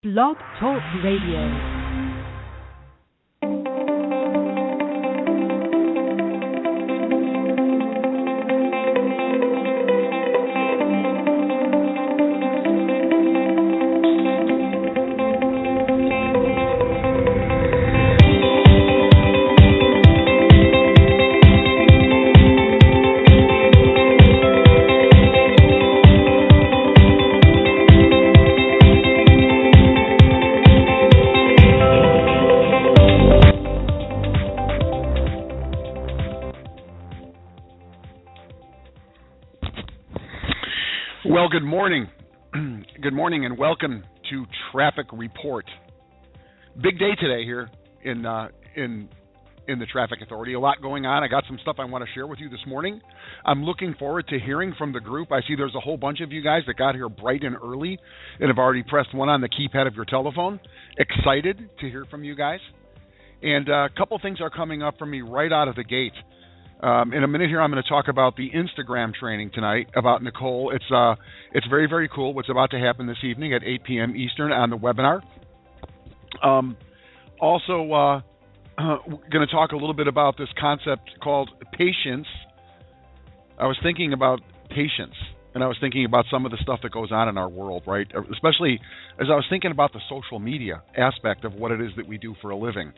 Blog Talk Radio. Well, good morning. Good morning and welcome to Traffic Report. Big day today here in the Traffic Authority. A lot going on. I got some stuff I want to share with you this morning. I'm looking forward to hearing from the group. I see there's a whole bunch of you guys that got here bright and early and have already pressed one on the keypad of your telephone. Excited to hear from you guys. And a couple things are coming up for me right out of the gate. In a minute here, I'm going to talk about the Instagram training tonight about Nicole. It's very, very cool what's about to happen this evening at 8 p.m. Eastern on the webinar. Also, going to talk a little bit about this concept called patience. I was thinking about patience, and I was thinking about some of the stuff that goes on in our world, right? Especially as I was thinking about the social media aspect of what it is that we do for a living.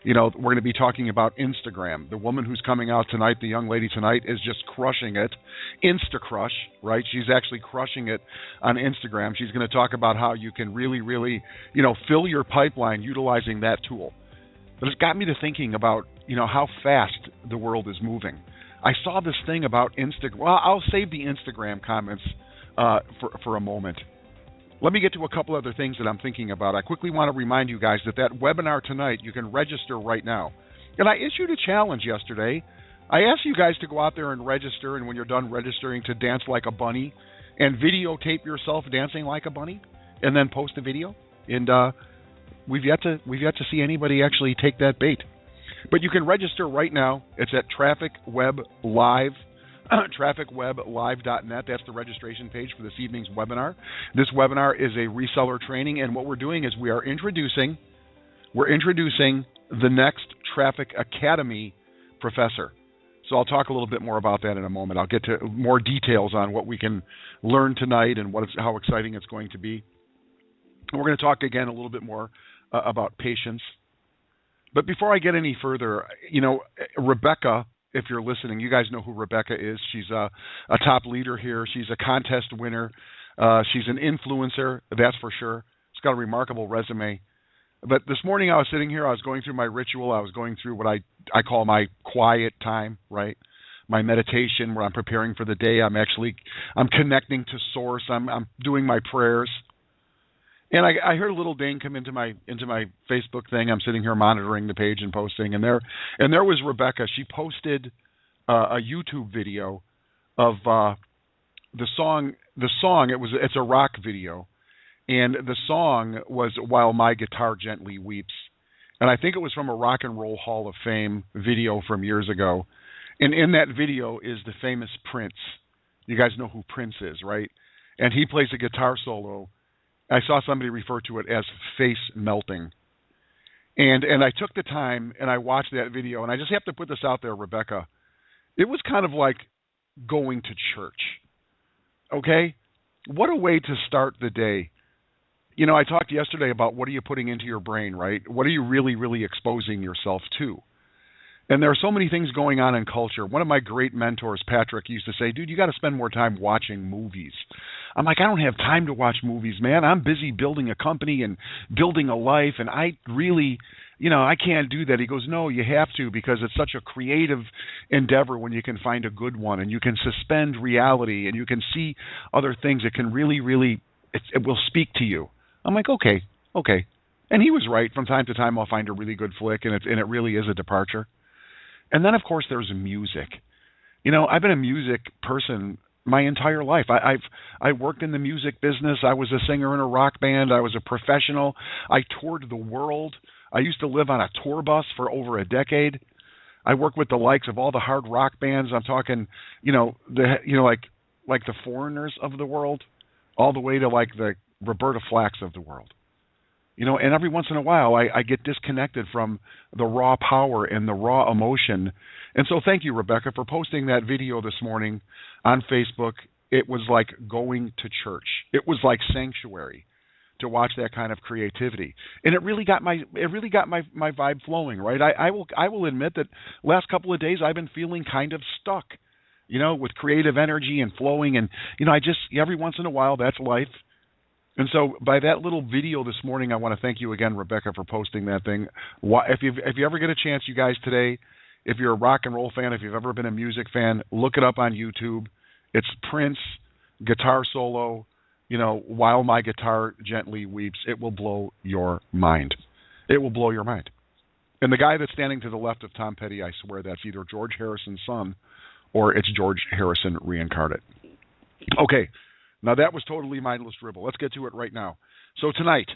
You know, we're going to be talking about Instagram. The woman who's coming out tonight, the young lady tonight, is just crushing it. Insta-crush, right? She's actually crushing it on Instagram. She's going to talk about how you can really, really, fill your pipeline utilizing that tool. But it's got me to thinking about, how fast the world is moving. I saw this thing about Instagram. Well, I'll save the Instagram comments for a moment. Let me get to a couple other things that I'm thinking about. I quickly want to remind you guys that webinar tonight, you can register right now. And I issued a challenge yesterday. I asked you guys to go out there and register, and when you're done registering, to dance like a bunny and videotape yourself dancing like a bunny and then post a video. And we've yet to see anybody actually take that bait. But you can register right now. It's at Traffic Web Live, trafficweblive.net. That's the registration page for this evening's webinar. This webinar is a reseller training, and what we're doing is we're introducing the next Traffic Academy professor. So I'll talk a little bit more about that in a moment. I'll get to more details on what we can learn tonight and how exciting it's going to be. And we're going to talk again a little bit more about patience. But before I get any further, Rebecca, if you're listening, you guys know who Rebecca is. She's a top leader here. She's a contest winner. She's an influencer, that's for sure. She's got a remarkable resume. But this morning I was sitting here, I was going through my ritual. I was going through what I call my quiet time, right? My meditation where I'm preparing for the day. I'm connecting to Source. I'm doing my prayers. And I heard a little ding come into my Facebook thing. I'm sitting here monitoring the page and posting, and there was Rebecca. She posted a YouTube video of the song. It's a rock video, and the song was "While My Guitar Gently Weeps," and I think it was from a Rock and Roll Hall of Fame video from years ago. And in that video is the famous Prince. You guys know who Prince is, right? And he plays a guitar solo. I saw somebody refer to it as face melting. And I took the time and I watched that video, and I just have to put this out there, Rebecca. It was kind of like going to church. Okay? What a way to start the day. I talked yesterday about what are you putting into your brain, right? What are you really, really exposing yourself to? And there are so many things going on in culture. One of my great mentors, Patrick, used to say, dude, you got to spend more time watching movies. I'm like, I don't have time to watch movies, man. I'm busy building a company and building a life, and I really, I can't do that. He goes, no, you have to, because it's such a creative endeavor when you can find a good one, and you can suspend reality, and you can see other things that can really, really, it will speak to you. I'm like, okay. And he was right. From time to time, I'll find a really good flick, and it really is a departure. And then, of course, there's music. I've been a music person my entire life. I worked in the music business. I was a singer in a rock band. I was a professional. I toured the world. I used to live on a tour bus for over a decade. I worked with the likes of all the hard rock bands. I'm talking, like the Foreigners of the world, all the way to like the Roberta Flacks of the world. And every once in a while I get disconnected from the raw power and the raw emotion. And so thank you, Rebecca, for posting that video this morning on Facebook. It was like going to church. It was like sanctuary to watch that kind of creativity. And it really got my vibe flowing, right? I will admit that last couple of days I've been feeling kind of stuck, with creative energy and flowing, and I just every once in a while, that's life. And so by that little video this morning, I want to thank you again, Rebecca, for posting that thing. If you ever get a chance, you guys, today, if you're a rock and roll fan, if you've ever been a music fan, look it up on YouTube. It's Prince, guitar solo, While My Guitar Gently Weeps. It will blow your mind. It will blow your mind. And the guy that's standing to the left of Tom Petty, I swear that's either George Harrison's son or it's George Harrison reincarnate. Okay, now that was totally mindless dribble. Let's get to it right now. So tonight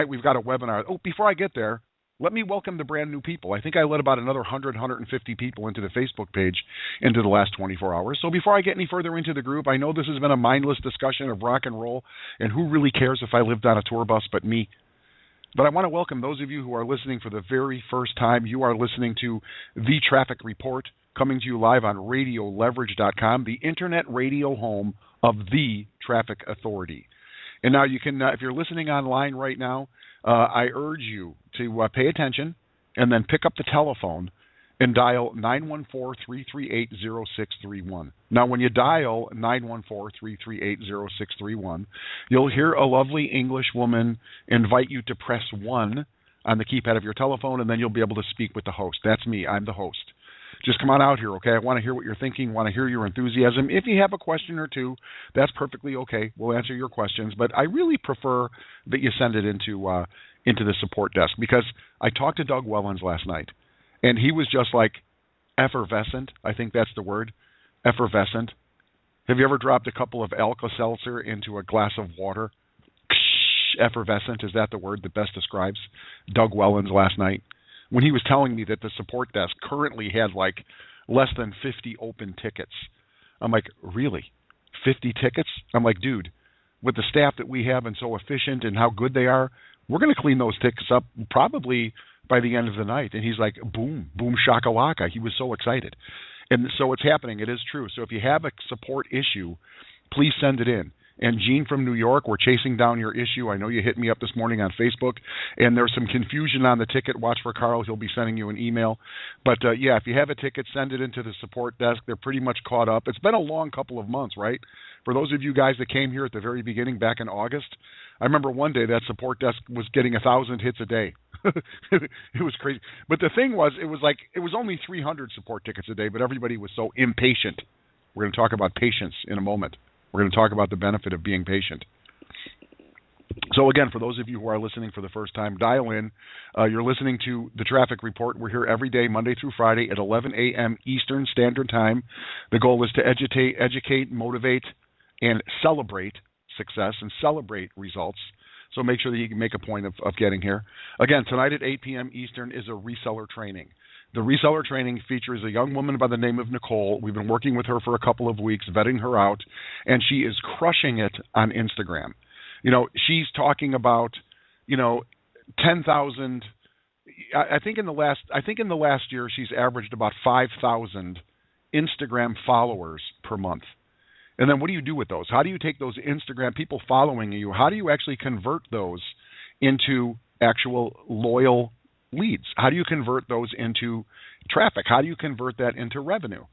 we've got a webinar. Oh, before I get there, let me welcome the brand new people. I think I let about another 150 people into the Facebook page into the last 24 hours. So before I get any further into the group, I know this has been a mindless discussion of rock and roll, and who really cares if I lived on a tour bus but me? But I want to welcome those of you who are listening for the very first time. You are listening to The Traffic Report, coming to you live on RadioLeverage.com, the internet radio home of The Traffic Authority. And now you can, if you're listening online right now, I urge you to pay attention and then pick up the telephone and dial 914-338-0631. Now, when you dial 914-338-0631, you'll hear a lovely English woman invite you to press 1 on the keypad of your telephone, and then you'll be able to speak with the host. That's me. I'm the host. Just come on out here, okay? I want to hear what you're thinking, want to hear your enthusiasm. If you have a question or two, that's perfectly okay. We'll answer your questions. But I really prefer that you send it into the support desk, because I talked to Doug Wellens last night, and he was just like effervescent. I think that's the word, effervescent. Have you ever dropped a couple of Alka-Seltzer into a glass of water? Effervescent, is that the word that best describes Doug Wellens last night? When he was telling me that the support desk currently had like less than 50 open tickets. I'm like, really? 50 tickets? I'm like, dude, with the staff that we have and so efficient and how good they are, we're going to clean those tickets up probably by the end of the night. And he's like, boom, boom, shakalaka. He was so excited. And so it's happening. It is true. So if you have a support issue, please send it in. And Gene from New York, we're chasing down your issue. I know you hit me up this morning on Facebook, and there's some confusion on the ticket. Watch for Carl. He'll be sending you an email. But, yeah, if you have a ticket, send it into the support desk. They're pretty much caught up. It's been a long couple of months, right? For those of you guys that came here at the very beginning back in August, I remember one day that support desk was getting 1,000 hits a day. It was crazy. But the thing was, it was only 300 support tickets a day, but everybody was so impatient. We're going to talk about patience in a moment. We're going to talk about the benefit of being patient. So again, for those of you who are listening for the first time, dial in. You're listening to The Traffic Report. We're here every day, Monday through Friday at 11 a.m. Eastern Standard Time. The goal is to educate, motivate, and celebrate success and celebrate results. So make sure that you can make a point of getting here. Again, tonight at 8 p.m. Eastern is a reseller training. The reseller training features a young woman by the name of Nicole. We've been working with her for a couple of weeks, vetting her out, and she is crushing it on Instagram. She's talking about, 10,000. I think in the last year she's averaged about 5,000 Instagram followers per month. And then what do you do with those? How do you take those Instagram people following you? How do you actually convert those into actual loyal leads? How do you convert those into traffic? How do you convert that into revenue?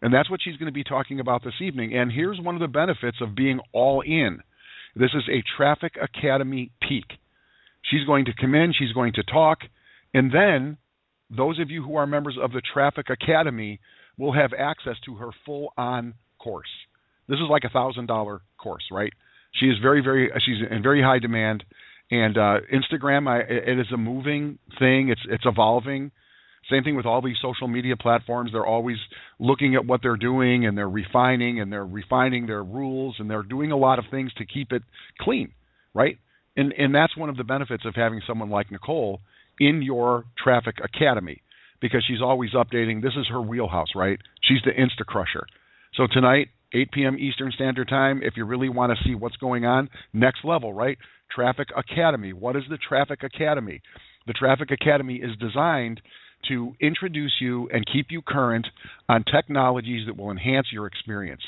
And that's what she's going to be talking about this evening. And here's one of the benefits of being all in. This is a Traffic Academy peak. She's going to come in, she's going to talk, and then those of you who are members of the Traffic Academy will have access to her full-on course. This is like $1,000 course, right? She is she's in very high demand. And Instagram, it is a moving thing. It's evolving. Same thing with all these social media platforms. They're always looking at what they're doing, and they're refining their rules, and they're doing a lot of things to keep it clean, right? And that's one of the benefits of having someone like Nicole in your Traffic Academy, because she's always updating. This is her wheelhouse, right? She's the Insta Crusher. So tonight, 8 p.m. Eastern Standard Time. If you really want to see what's going on, next level, right? Traffic Academy. What is the Traffic Academy? The Traffic Academy is designed to introduce you and keep you current on technologies that will enhance your experience.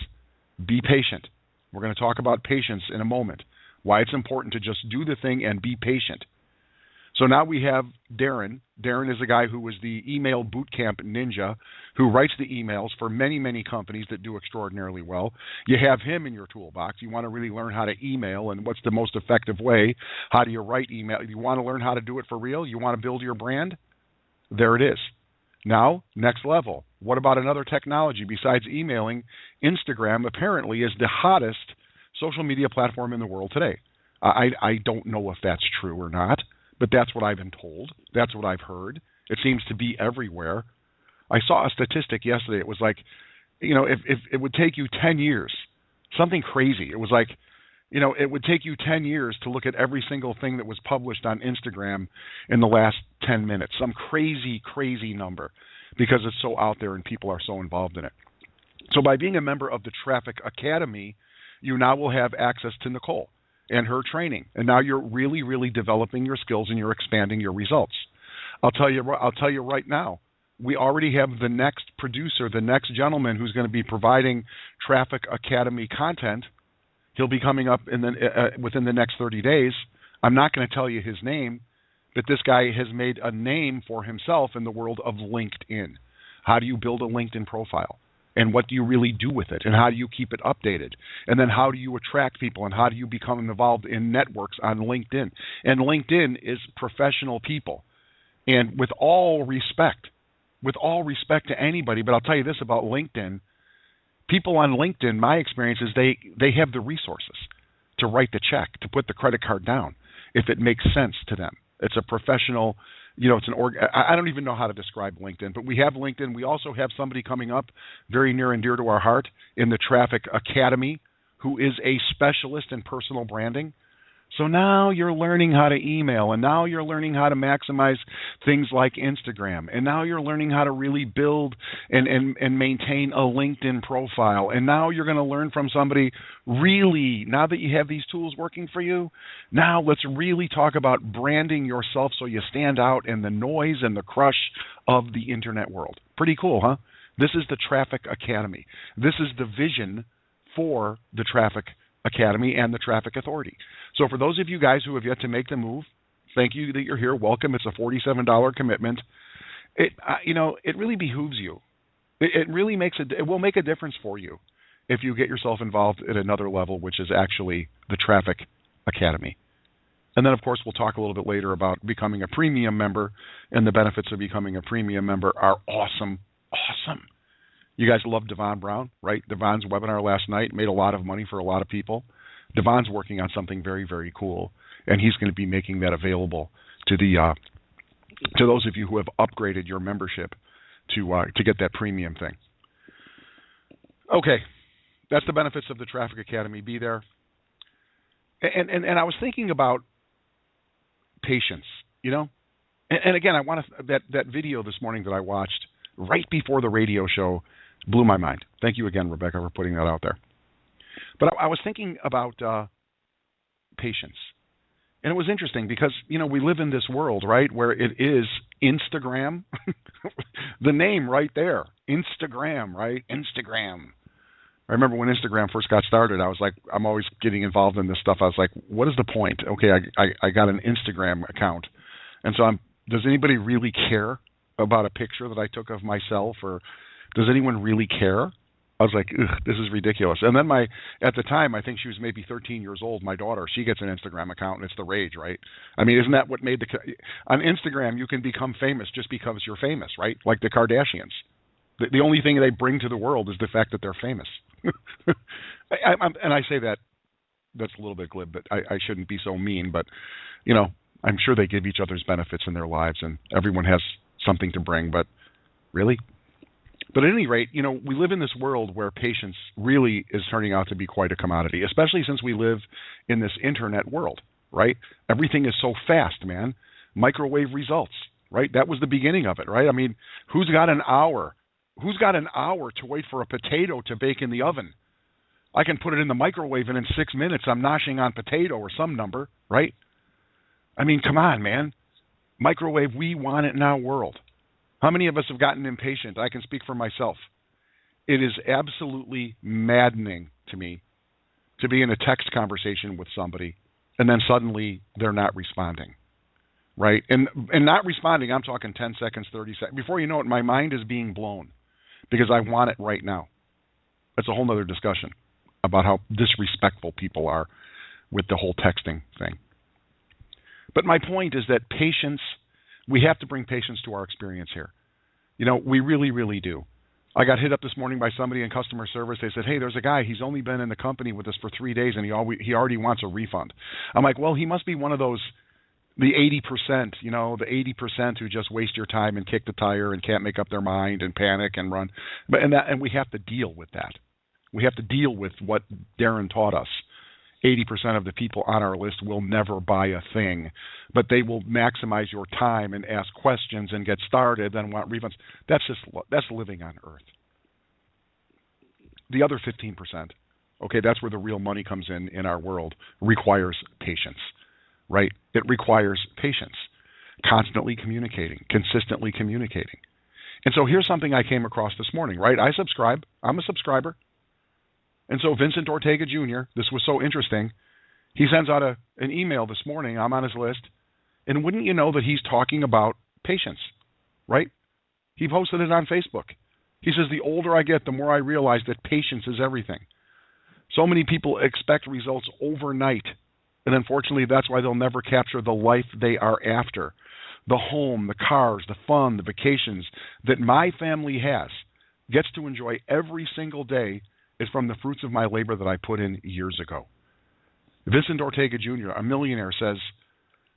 Be patient. We're going to talk about patience in a moment, why it's important to just do the thing and be patient. So now we have Darren. Darren is a guy who was the email bootcamp ninja who writes the emails for many, many companies that do extraordinarily well. You have him in your toolbox. You want to really learn how to email and what's the most effective way. How do you write email? You want to learn how to do it for real? You want to build your brand? There it is. Now, next level. What about another technology besides emailing? Instagram apparently is the hottest social media platform in the world today. I don't know if that's true or not, but that's what I've been told. That's what I've heard. It seems to be everywhere. I saw a statistic yesterday. It was like, if it would take you 10 years, something crazy. It was like, it would take you 10 years to look at every single thing that was published on Instagram in the last 10 minutes. Some crazy, crazy number because it's so out there and people are so involved in it. So by being a member of the Traffic Academy, you now will have access to Nicole and her training. And now you're really, really developing your skills and you're expanding your results. I'll tell you right now, we already have the next producer, the next gentleman who's going to be providing Traffic Academy content. He'll be coming up within the next 30 days. I'm not going to tell you his name, but this guy has made a name for himself in the world of LinkedIn. How do you build a LinkedIn profile? And what do you really do with it? And how do you keep it updated? And then how do you attract people? And how do you become involved in networks on LinkedIn? And LinkedIn is professional people. And with all respect to anybody, but I'll tell you this about LinkedIn, people on LinkedIn, my experience is they have the resources to write the check, to put the credit card down, if it makes sense to them. It's a professional, it's an I don't even know how to describe LinkedIn, but we have LinkedIn. We also have somebody coming up very near and dear to our heart in the Traffic Academy who is a specialist in personal branding. So now you're learning how to email, and now you're learning how to maximize things like Instagram, and now you're learning how to really build and maintain a LinkedIn profile, and now you're going to learn from somebody really, now that you have these tools working for you, now let's really talk about branding yourself so you stand out in the noise and the crush of the internet world. Pretty cool, huh? This is the Traffic Academy. This is the vision for the Traffic Academy and the Traffic Authority. So for those of you guys who have yet to make the move, thank you that you're here. Welcome. It's a $47 commitment. It really behooves you. It really it will make a difference for you if you get yourself involved at another level, which is actually the Traffic Academy. And then, of course, we'll talk a little bit later about becoming a premium member, and the benefits of becoming a premium member are awesome. Awesome. You guys love Devon Brown, right? Devon's webinar last night made a lot of money for a lot of people. Devon's working on something very, very cool, and he's going to be making that available to those of you who have upgraded your membership to get that premium thing. Okay, that's the benefits of the Traffic Academy. Be there. And I was thinking about patience, And again, I want that video this morning that I watched right before the radio show blew my mind. Thank you again, Rebecca, for putting that out there. But I was thinking about patience. And it was interesting because, we live in this world, right, where it is Instagram. The name right there, Instagram, right? Instagram. I remember when Instagram first got started, I was like, I'm always getting involved in this stuff. I was like, what is the point? Okay, I got an Instagram account. And so does anybody really care about a picture that I took of myself, or does anyone really care? I was like, ugh, this is ridiculous. And then at the time, I think she was maybe 13 years old, my daughter, she gets an Instagram account, and it's the rage, right? I mean, isn't that what made on Instagram, you can become famous just because you're famous, right? Like the Kardashians. The only thing they bring to the world is the fact that they're famous. And I say that's a little bit glib, but I shouldn't be so mean, but, I'm sure they give each other's benefits in their lives, and everyone has something to bring, but really? But at any rate, we live in this world where patience really is turning out to be quite a commodity, especially since we live in this internet world, right? Everything is so fast, man. Microwave results, right? That was the beginning of it, right? I mean, who's got an hour? Who's got an hour to wait for a potato to bake in the oven? I can put it in the microwave and in 6 minutes I'm noshing on potato or some number, right? I mean, come on, man. Microwave, we want it now world. How many of us have gotten impatient? I can speak for myself. It is absolutely maddening to me to be in a text conversation with somebody and then suddenly they're not responding, right? And not responding, I'm talking 10 seconds, 30 seconds. Before you know it, my mind is being blown because I want it right now. That's a whole other discussion about how disrespectful people are with the whole texting thing. But my point is that patience, we have to bring patience to our experience here. You know, we really, really do. I got hit up this morning by somebody in customer service. They said, hey, there's a guy. He's only been in the company with us for 3 days, and he already wants a refund. I'm like, well, he must be one of those, the 80%, you know, the 80% who just waste your time and kick the tire and can't make up their mind and panic and run. And we have to deal with that. We have to deal with what Darren taught us. 80% of the people on our list will never buy a thing, but they will maximize your time and ask questions and get started and want refunds. That's living on earth. The other 15%, okay, that's where the real money comes in our world, requires patience, right? It requires patience, constantly communicating, consistently communicating. And so here's something I came across this morning, right? I subscribe. I'm a subscriber. And so Vincent Ortega Jr., this was so interesting, he sends out an email this morning. I'm on his list. And wouldn't you know that he's talking about patience, right? He posted it on Facebook. He says, the older I get, the more I realize that patience is everything. So many people expect results overnight. And unfortunately, that's why they'll never capture the life they are after. The home, the cars, the fun, the vacations that my family gets to enjoy every single day is from the fruits of my labor that I put in years ago. Vincent Ortega Jr., a millionaire, says,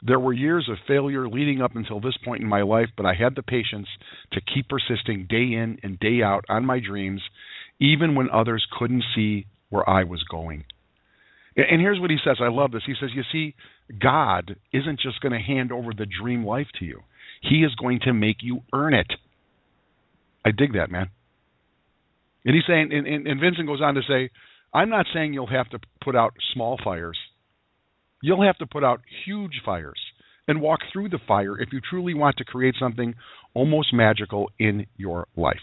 there were years of failure leading up until this point in my life, but I had the patience to keep persisting day in and day out on my dreams, even when others couldn't see where I was going. And here's what he says. I love this. He says, you see, God isn't just going to hand over the dream life to you. He is going to make you earn it. I dig that, man. And he's saying, and Vincent goes on to say, I'm not saying you'll have to put out small fires. You'll have to put out huge fires and walk through the fire if you truly want to create something almost magical in your life.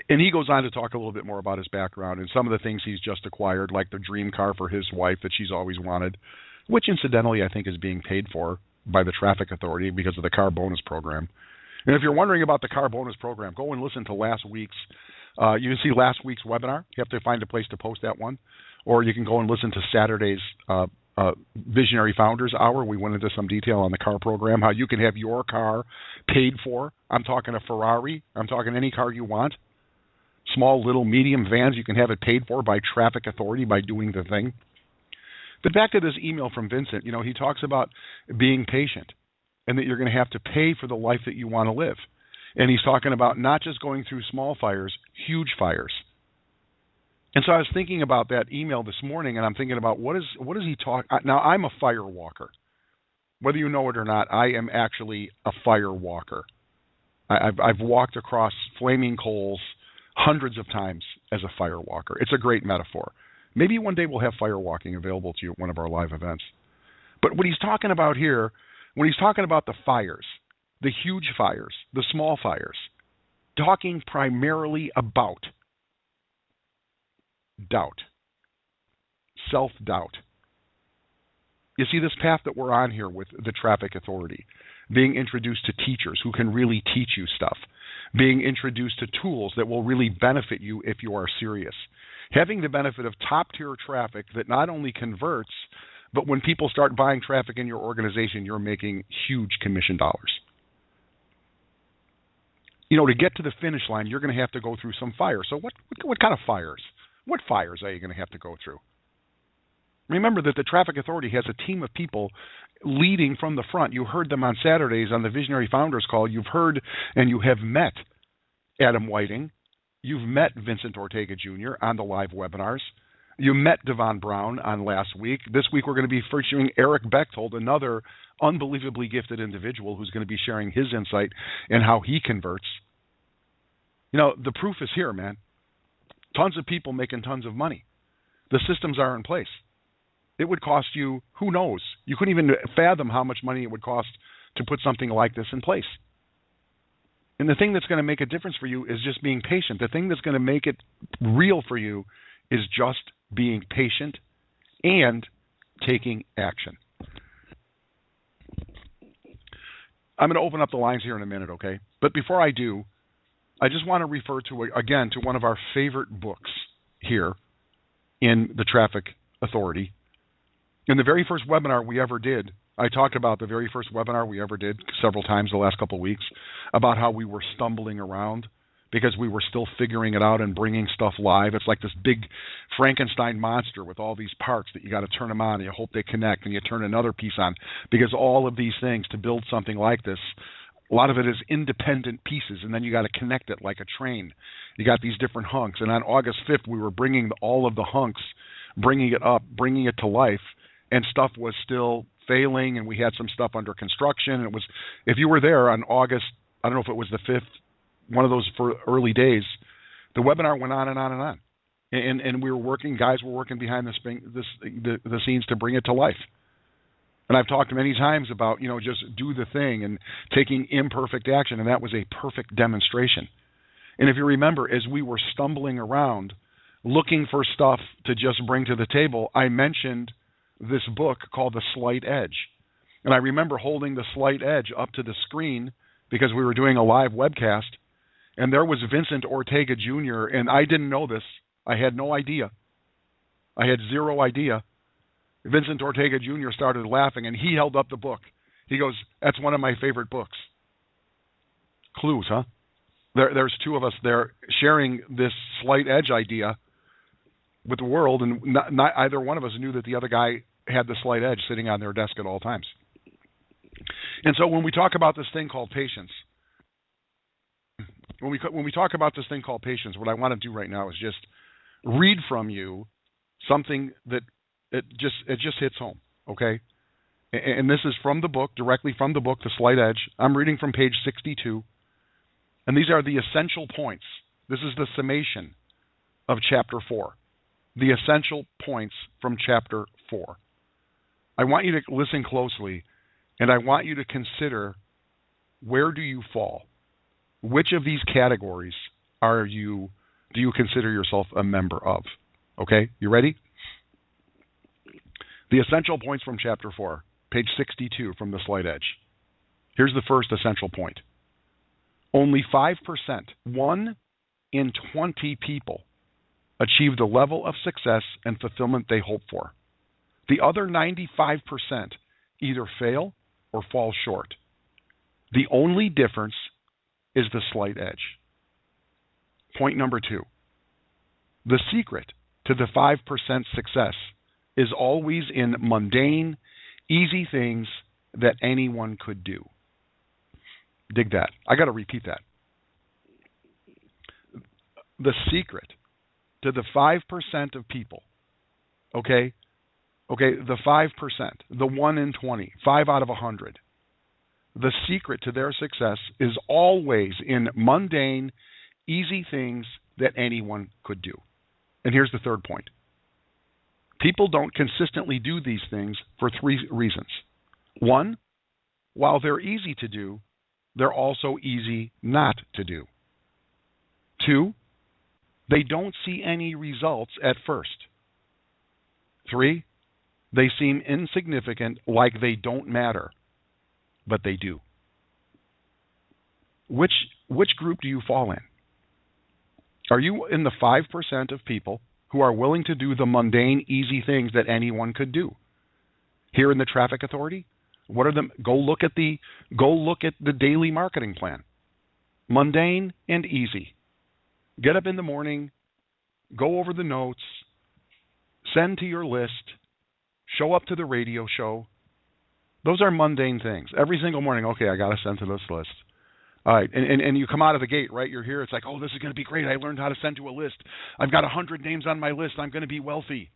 And he goes on to talk a little bit more about his background and some of the things he's just acquired, like the dream car for his wife that she's always wanted, which incidentally I think is being paid for by the traffic authority because of the car bonus program. And if you're wondering about the car bonus program, go and listen to last week's, you can see last week's webinar. You have to find a place to post that one. Or you can go and listen to Saturday's Visionary Founders Hour. We went into some detail on the car program, how you can have your car paid for. I'm talking a Ferrari. I'm talking any car you want. Small, little, medium vans, you can have it paid for by traffic authority by doing the thing. But back to this email from Vincent, you know, he talks about being patient and that you're going to have to pay for the life that you want to live. And he's talking about not just going through small fires, huge fires. And so I was thinking about that email this morning, and I'm thinking about what is he talking. Now, I'm a fire walker. Whether you know it or not, I am actually a fire walker. I've walked across flaming coals hundreds of times as a fire walker. It's a great metaphor. Maybe one day we'll have fire walking available to you at one of our live events. But what he's talking about here, when he's talking about the fires, the huge fires, the small fires, talking primarily about doubt, self-doubt. You see, this path that we're on here with the traffic authority, being introduced to teachers who can really teach you stuff, being introduced to tools that will really benefit you if you are serious, having the benefit of top-tier traffic that not only converts, but when people start buying traffic in your organization, you're making huge commission dollars. You know, to get to the finish line, you're going to have to go through some fires. So what kind of fires? What fires are you going to have to go through? Remember that the traffic authority has a team of people leading from the front. You heard them on Saturdays on the Visionary Founders Call. You've heard and you have met Adam Whiting. You've met Vincent Ortega Jr. on the live webinars. You met Devon Brown on last week. This week we're going to be featuring Eric Bechtold, another unbelievably gifted individual who's going to be sharing his insight and how he converts. You know, the proof is here, man. Tons of people making tons of money. The systems are in place. It would cost you, who knows? You couldn't even fathom how much money it would cost to put something like this in place. And the thing that's going to make a difference for you is just being patient. The thing that's going to make it real for you is just being patient and taking action. I'm going to open up the lines here in a minute, okay? But before I do, I just want to refer again to one of our favorite books here in the Traffic Authority. In the very first webinar we ever did, I talked about the very first webinar we ever did several times the last couple of weeks about how we were stumbling around because we were still figuring it out and bringing stuff live. It's like this big Frankenstein monster with all these parts that you got to turn them on and you hope they connect and you turn another piece on, because all of these things to build something like this, a lot of it is independent pieces, and then you got to connect it like a train. You got these different hunks, and on August 5th we were bringing all of the hunks, bringing it up, bringing it to life, and stuff was still failing, and we had some stuff under construction. And it was, if you were there on August, I don't know if it was the 5th, one of those for early days, the webinar went on and on and on, and we were working. Guys were working behind the scenes to bring it to life. And I've talked many times about, just do the thing and taking imperfect action, and that was a perfect demonstration. And if you remember, as we were stumbling around looking for stuff to just bring to the table, I mentioned this book called The Slight Edge. And I remember holding The Slight Edge up to the screen because we were doing a live webcast, and there was Vincent Ortega Jr., and I didn't know this. I had no idea. I had zero idea. Vincent Ortega Jr. started laughing, and he held up the book. He goes, "That's one of my favorite books." Clues, huh? There's two of us there sharing this Slight Edge idea with the world, and not either one of us knew that the other guy had the Slight Edge sitting on their desk at all times. And so when we talk about this thing called patience, when we talk about this thing called patience, what I want to do right now is just read from you something that it just hits home, okay? And this is from the book, directly from the book, The Slight Edge. I'm reading from page 62, and these are the essential points. This is the summation of chapter 4, the essential points from chapter 4. I want you to listen closely, and I want you to consider, where do you fall? Which of these categories do you consider yourself a member of? Okay, you ready? The essential points from chapter 4, page 62 from The Slight Edge. Here's the first essential point. Only 5%, 1 in 20 people, achieve the level of success and fulfillment they hope for. The other 95% either fail or fall short. The only difference is the slight edge. Point number 2. The secret to the 5% success is always in mundane, easy things that anyone could do. Dig that. I got to repeat that. The secret to the 5% of people, okay, the 5%, the 1 in 20, 5 out of 100, the secret to their success is always in mundane, easy things that anyone could do. And here's the third point. People don't consistently do these things for 3 reasons. 1, while they're easy to do, they're also easy not to do. 2, they don't see any results at first. 3, they seem insignificant, like they don't matter, but they do. Which group do you fall in? Are you in the 5% of people who are willing to do the mundane, easy things that anyone could do? Here in the Traffic Authority, what are them? Go look at the daily marketing plan. Mundane and easy. Get up in the morning, go over the notes, send to your list, show up to the radio show. Those are mundane things. Every single morning, okay, I got to send to this list. All right, and you come out of the gate, right? You're here. It's like, oh, this is going to be great. I learned how to send to a list. I've got 100 names on my list. I'm going to be wealthy.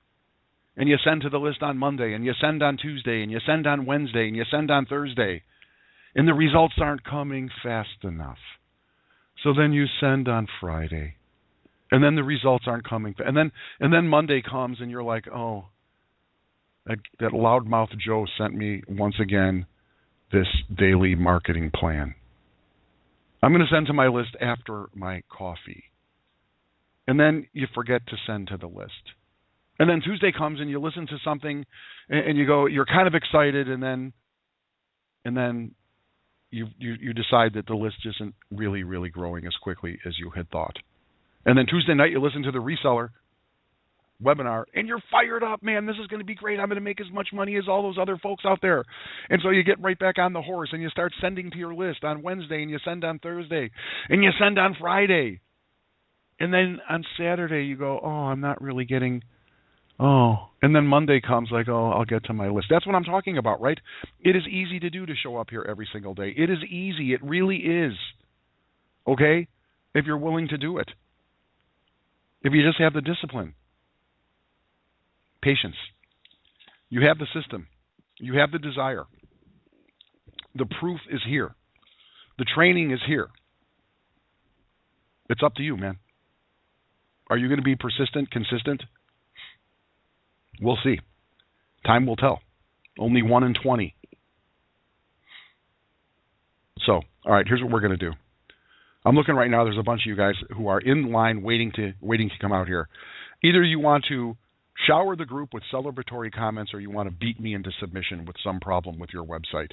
And you send to the list on Monday, and you send on Tuesday, and you send on Wednesday, and you send on Thursday. And the results aren't coming fast enough. So then you send on Friday. And then the results aren't coming. And then Monday comes and you're like, oh, that loudmouth Joe sent me once again this daily marketing plan. I'm going to send to my list after my coffee. And then you forget to send to the list. And then Tuesday comes and you listen to something and you go, you're kind of excited, and then you decide that the list isn't really, really growing as quickly as you had thought. And then Tuesday night you listen to the reseller webinar and you're fired up, man, this is going to be great. I'm going to make as much money as all those other folks out there. And so you get right back on the horse and you start sending to your list on Wednesday, and you send on Thursday, and you send on Friday. And then on Saturday you go, oh, I'm not really getting, and then Monday comes like, oh, I'll get to my list. That's what I'm talking about, right? It is easy to do, to show up here every single day. It is easy. It really is. Okay? If you're willing to do it. If you just have the discipline. Patience. You have the system. You have the desire. The proof is here. The training is here. It's up to you, man. Are you going to be persistent, consistent? We'll see. Time will tell. Only 1 in 20. So, all right, here's what we're going to do. I'm looking right now. There's a bunch of you guys who are in line waiting to come out here. Either you want to shower the group with celebratory comments, or you want to beat me into submission with some problem with your website.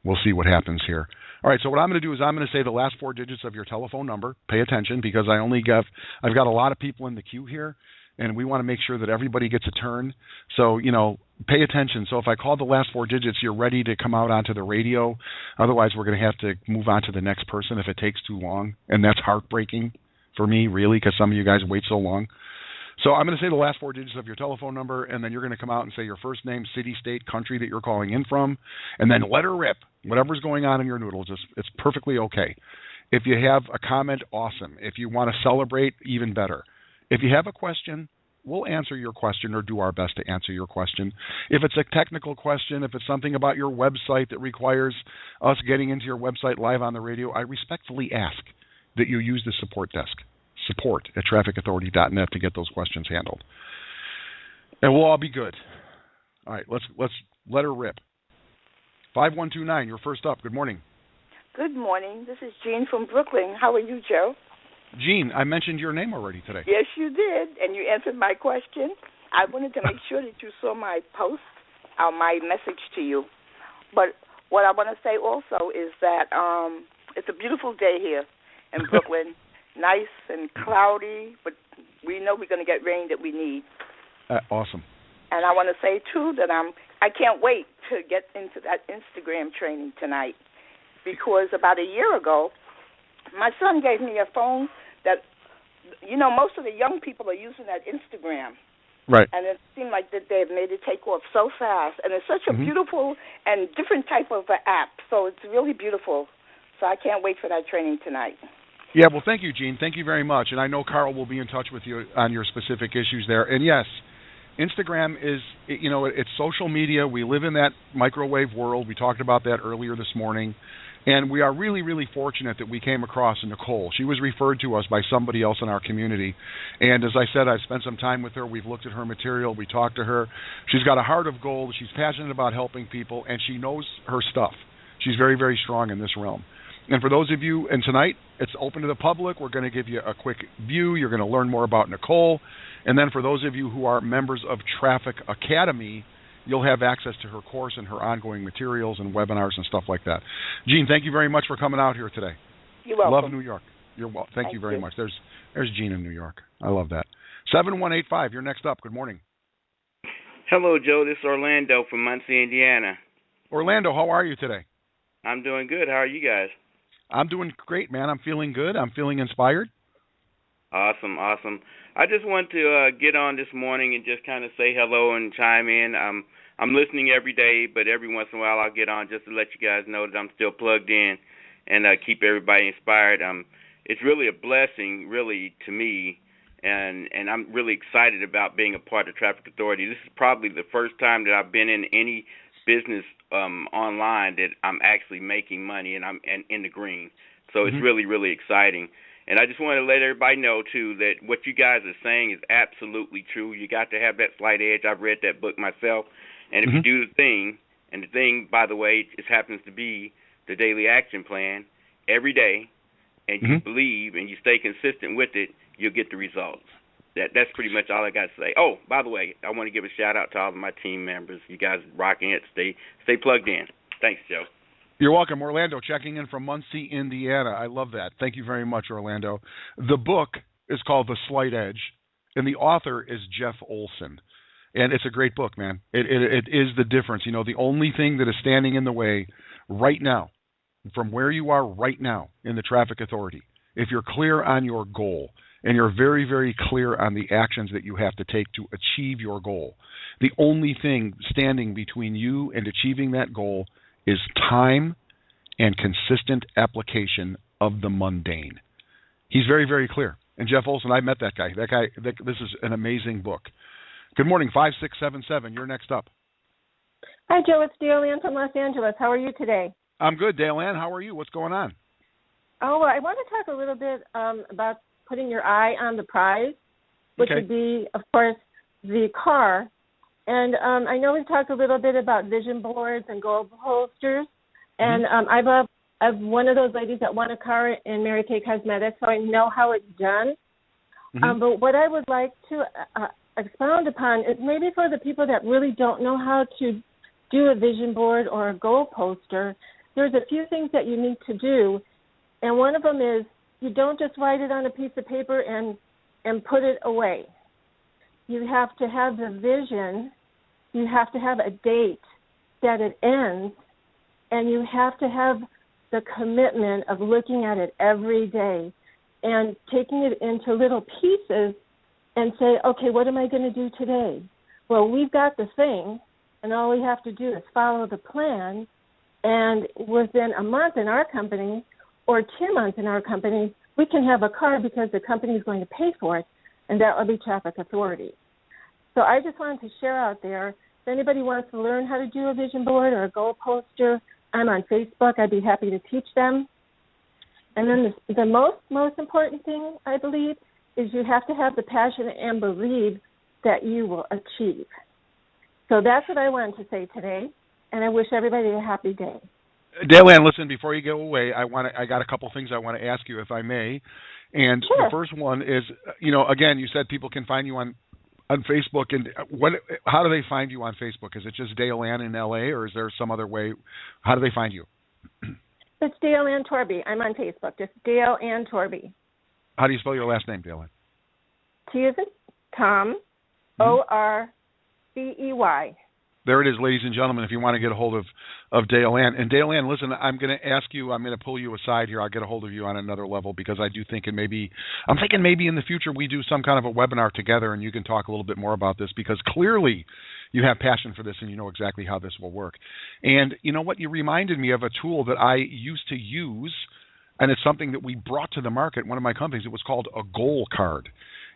We'll see what happens here. All right, so what I'm going to do is I'm going to say the last 4 digits of your telephone number. Pay attention, because I've got a lot of people in the queue here, and we want to make sure that everybody gets a turn. So, pay attention. So if I call the last 4 digits, you're ready to come out onto the radio. Otherwise, we're going to have to move on to the next person if it takes too long, and that's heartbreaking for me, really, because some of you guys wait so long. So I'm going to say the last 4 digits of your telephone number, and then you're going to come out and say your first name, city, state, country that you're calling in from, and then let her rip. Whatever's going on in your noodles, it's perfectly okay. If you have a comment, awesome. If you want to celebrate, even better. If you have a question, we'll answer your question, or do our best to answer your question. If it's a technical question, if it's something about your website that requires us getting into your website live on the radio, I respectfully ask that you use the support desk, support@trafficauthority.net, to get those questions handled. And we'll all be good. All right, let's let her rip. 5129, you're first up. Good morning. Good morning. This is Jean from Brooklyn. How are you, Joe? Jean, I mentioned your name already today. Yes, you did, and you answered my question. I wanted to make sure that you saw my post, my message to you. But what I want to say also is that it's a beautiful day here in Brooklyn. Nice and cloudy, but we know we're going to get rain that we need. Awesome. And I want to say, too, that I can't wait to get into that Instagram training tonight, because about a year ago, my son gave me a phone that, most of the young people are using that Instagram. Right. And it seemed like that they've made it take off so fast. And it's such a beautiful and different type of app. So it's really beautiful. So I can't wait for that training tonight. Yeah, well, thank you, Jean. Thank you very much. And I know Carl will be in touch with you on your specific issues there. And yes, Instagram is, it's social media. We live in that microwave world. We talked about that earlier this morning. And we are really, really fortunate that we came across Nicole. She was referred to us by somebody else in our community. And as I said, I've spent some time with her. We've looked at her material. We talked to her. She's got a heart of gold. She's passionate about helping people, and she knows her stuff. She's very, very strong in this realm. And for those of you, and tonight, it's open to the public. We're going to give you a quick view. You're going to learn more about Nicole. And then for those of you who are members of Traffic Academy, you'll have access to her course and her ongoing materials and webinars and stuff like that. Jean, thank you very much for coming out here today. You're welcome. Love New York. You're welcome. Thank you very much. There's Jean in New York. I love that. 7185, you're next up. Good morning. Hello, Joe. This is Orlando from Muncie, Indiana. Orlando, how are you today? I'm doing good. How are you guys? I'm doing great, man. I'm feeling good. I'm feeling inspired. Awesome. I just want to get on this morning and just kind of say hello and chime in. I'm listening every day, but every once in a while I'll get on just to let you guys know that I'm still plugged in and keep everybody inspired. It's really a blessing, really, to me, and I'm really excited about being a part of Traffic Authority. This is probably the first time that I've been in any business online that I'm actually making money and I'm in the green. So it's really, really exciting. And I just want to let everybody know, too, that what you guys are saying is absolutely true. You got to have that slight edge. I've read that book myself. And if you do the thing, and the thing, by the way, just happens to be the daily action plan every day, and you believe and you stay consistent with it, you'll get the results. That's pretty much all I got to say. Oh, by the way, I want to give a shout-out to all of my team members. You guys are rocking it. Stay plugged in. Thanks, Joe. You're welcome. Orlando checking in from Muncie, Indiana. I love that. Thank you very much, Orlando. The book is called The Slight Edge, and the author is Jeff Olson. And it's a great book, man. It is the difference. You know, the only thing that is standing in the way right now, from where you are right now in the traffic authority, if you're clear on your goal and you're very, very clear on the actions that you have to take to achieve your goal, the only thing standing between you and achieving that goal is time and consistent application of the mundane. He's very, very clear. And Jeff Olson, I met that guy. This is an amazing book. Good morning, 5677. You're next up. Hi, Joe. It's Dale Ann from Los Angeles. How are you today? I'm good, Dale Ann. How are you? What's going on? Oh, well, I want to talk a little bit about putting your eye on the prize, which would be, of course, the car. And I know we've talked a little bit about vision boards and goal posters. And I'm one of those ladies that won a car in Mary Kay Cosmetics, so I know how it's done. But what I would like to expound upon is maybe for the people that really don't know how to do a vision board or a goal poster, there's a few things that you need to do. And one of them is you don't just write it on a piece of paper and put it away. You have to have the vision. You have to have a date that it ends, and you have to have the commitment of looking at it every day and taking it into little pieces and say, okay, what am I going to do today? Well, we've got the thing, and all we have to do is follow the plan, and within a month in our company or 2 months in our company, we can have a car because the company is going to pay for it, and that will be traffic authority. So I just wanted to share out there, if anybody wants to learn how to do a vision board or a goal poster, I'm on Facebook. I'd be happy to teach them. And then the most important thing, I believe, is you have to have the passion and believe that you will achieve. So that's what I wanted to say today, and I wish everybody a happy day. Dale Ann, listen, before you go away, I got a couple things I want to ask you, if I may. And Sure. The first one is, again, you said people can find you on Facebook, and how do they find you on Facebook? Is it just Dale Ann in LA, or is there some other way? How do they find you? It's Dale Ann Torby. I'm on Facebook. Just Dale Ann Torby. How do you spell your last name, Dale Ann? T as in Tom, O-R-B-E-Y. There it is, ladies and gentlemen, if you want to get a hold of Dale Ann. And Dale Ann, listen, I'm going to pull you aside here. I'll get a hold of you on another level, because I do think I'm thinking maybe in the future we do some kind of a webinar together and you can talk a little bit more about this, because clearly you have passion for this and you know exactly how this will work. And you know what? You reminded me of a tool that I used to use, and it's something that we brought to the market in one of my companies. It was called a goal card.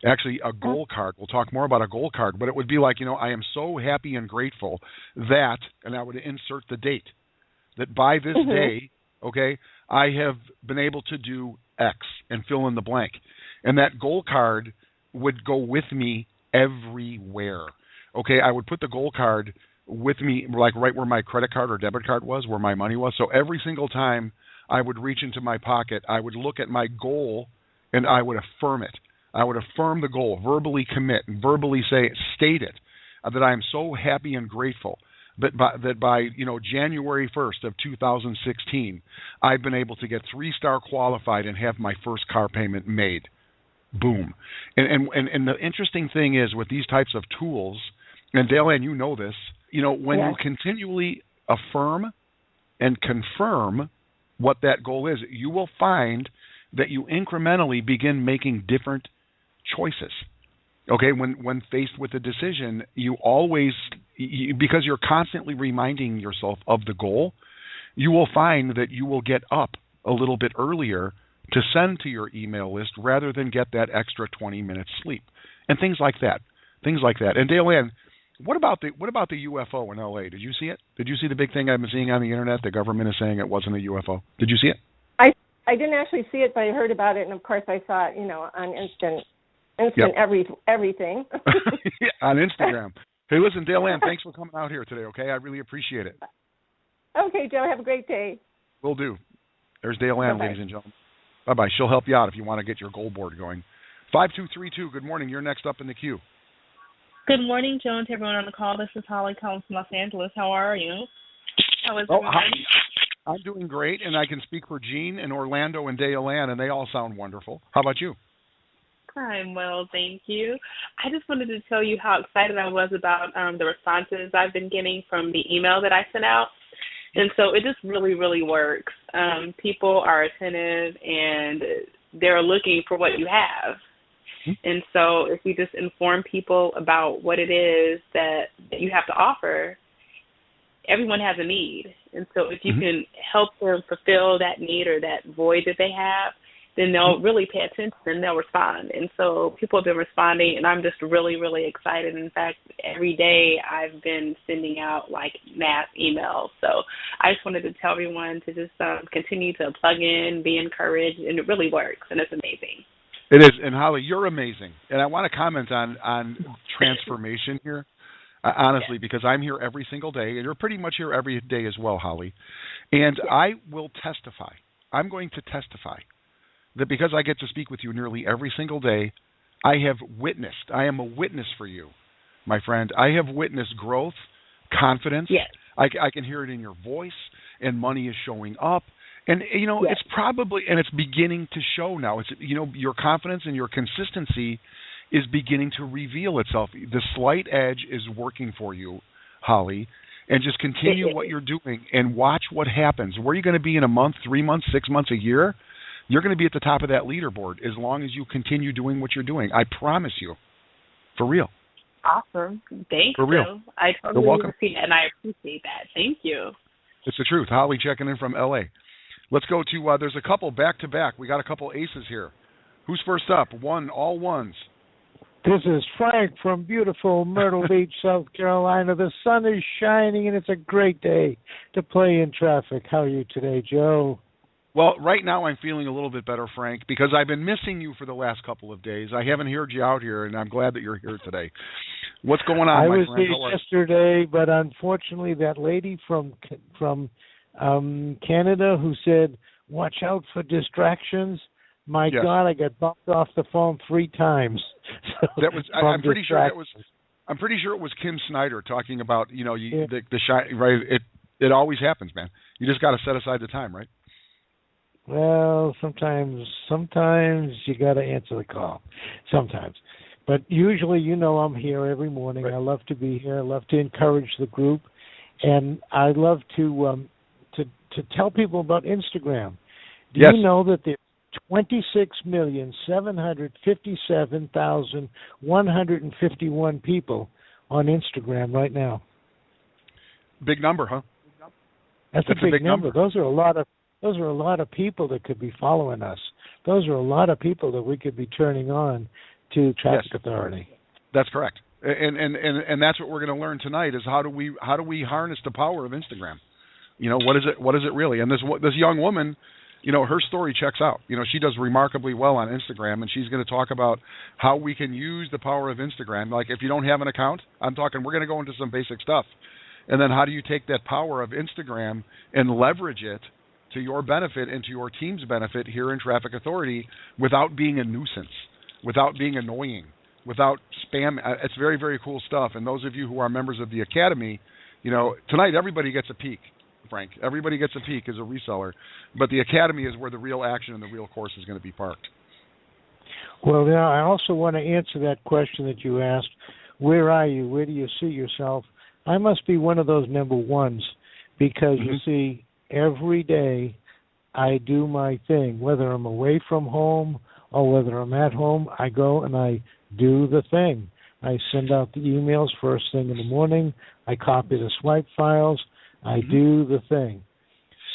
Actually, a goal card. We'll talk more about a goal card, but it would be like, I am so happy and grateful that, and I would insert the date, that by this day, okay, I have been able to do X and fill in the blank. And that goal card would go with me everywhere. Okay, I would put the goal card with me, like right where my credit card or debit card was, where my money was. So every single time I would reach into my pocket, I would look at my goal and I would affirm it. I would affirm the goal, verbally commit, and verbally state it, that I am so happy and grateful that by January 1st of 2016, I've been able to get 3-star qualified and have my first car payment made. Boom. And the interesting thing is with these types of tools, and Dale Ann, you know this, when you continually affirm and confirm what that goal is, you will find that you incrementally begin making different choices. Okay, when faced with a decision, you always, because you're constantly reminding yourself of the goal, you will find that you will get up a little bit earlier to send to your email list rather than get that extra 20 minutes sleep, and things like that. And Dale Ann, what about the UFO in LA? Did you see it? Did you see the big thing I've been seeing on the internet? The government is saying it wasn't a UFO. Did you see it? I didn't actually see it, but I heard about it, and of course I saw it, on instant everything. On Instagram. Hey, listen, Dale Ann, thanks for coming out here today, okay? I really appreciate it. Okay, Joe, have a great day. Will do. There's Dale Ann, Bye-bye. ladies and gentlemen. Bye-bye. She'll help you out if you want to get your goal board going. 5232, good morning. You're next up in the queue. Good morning, Joe, and to everyone on the call. This is Holly calling from Los Angeles. How are you? How is everyone? I'm doing great, and I can speak for Jean and Orlando and Dale Ann, and they all sound wonderful. How about you? I'm well, thank you. I just wanted to tell you how excited I was about the responses I've been getting from the email that I sent out. And so it just really, really works. People are attentive, and they're looking for what you have. And so if you just inform people about what it is that you have to offer, everyone has a need. And so if you can help them fulfill that need or that void that they have, then they'll really pay attention and they'll respond. And so people have been responding, and I'm just really, really excited. In fact, every day I've been sending out, mass emails. So I just wanted to tell everyone to just continue to plug in, be encouraged, and it really works, and it's amazing. It is. And, Holly, you're amazing. And I want to comment on transformation here, honestly, because I'm here every single day, and you're pretty much here every day as well, Holly. And I will testify. I'm going to testify that because I get to speak with you nearly every single day, I am a witness for you, my friend. I have witnessed growth, confidence. Yes. I can hear it in your voice, and money is showing up. And, it's probably, and it's beginning to show now. It's, your confidence and your consistency is beginning to reveal itself. The slight edge is working for you, Holly, and just continue what you're doing and watch what happens. Where are you going to be in a month, 3 months, 6 months, a year? You're going to be at the top of that leaderboard as long as you continue doing what you're doing. I promise you. For real. Awesome. Thank you. For real. I totally You're welcome. See that, and I appreciate that. Thank you. It's the truth. Holly checking in from L.A. Let's go to, there's a couple back-to-back. We got a couple aces here. Who's first up? All ones. This is Frank from beautiful Myrtle Beach, South Carolina. The sun is shining, and it's a great day to play in traffic. How are you today, Joe? Well, right now I'm feeling a little bit better, Frank, because I've been missing you for the last couple of days. I haven't heard you out here, and I'm glad that you're here today. What's going on, my friend? I was here yesterday, but unfortunately that lady from Canada who said, watch out for distractions, God, I got bumped off the phone 3 times. So that was. I'm pretty sure it was Kim Snyder talking about the shine. Right? It always happens, man. You just got to set aside the time, right? Well, sometimes you got to answer the call. Sometimes, but usually, I'm here every morning. Right. I love to be here. I love to encourage the group, and I love to tell people about Instagram. Do you know that there's 26,757,151 people on Instagram right now? Big number, huh? That's a big number. Those are a lot of people that could be following us. Those are a lot of people that we could be turning on to Traffic Authority. That's correct. And that's what we're going to learn tonight is how do we harness the power of Instagram? What is it really? And this young woman, her story checks out. She does remarkably well on Instagram, and she's going to talk about how we can use the power of Instagram. Like if you don't have an account, we're going to go into some basic stuff. And then how do you take that power of Instagram and leverage it to your benefit and to your team's benefit here in Traffic Authority without being a nuisance, without being annoying, without spam. It's very, very cool stuff. And those of you who are members of the Academy, tonight everybody gets a peek, Frank. Everybody gets a peek as a reseller. But the Academy is where the real action and the real course is going to be parked. Well, now I also want to answer that question that you asked. Where are you? Where do you see yourself? I must be one of those number ones because, you see, every day I do my thing. Whether I'm away from home or whether I'm at home, I go and I do the thing. I send out the emails first thing in the morning. I copy the swipe files. I do the thing.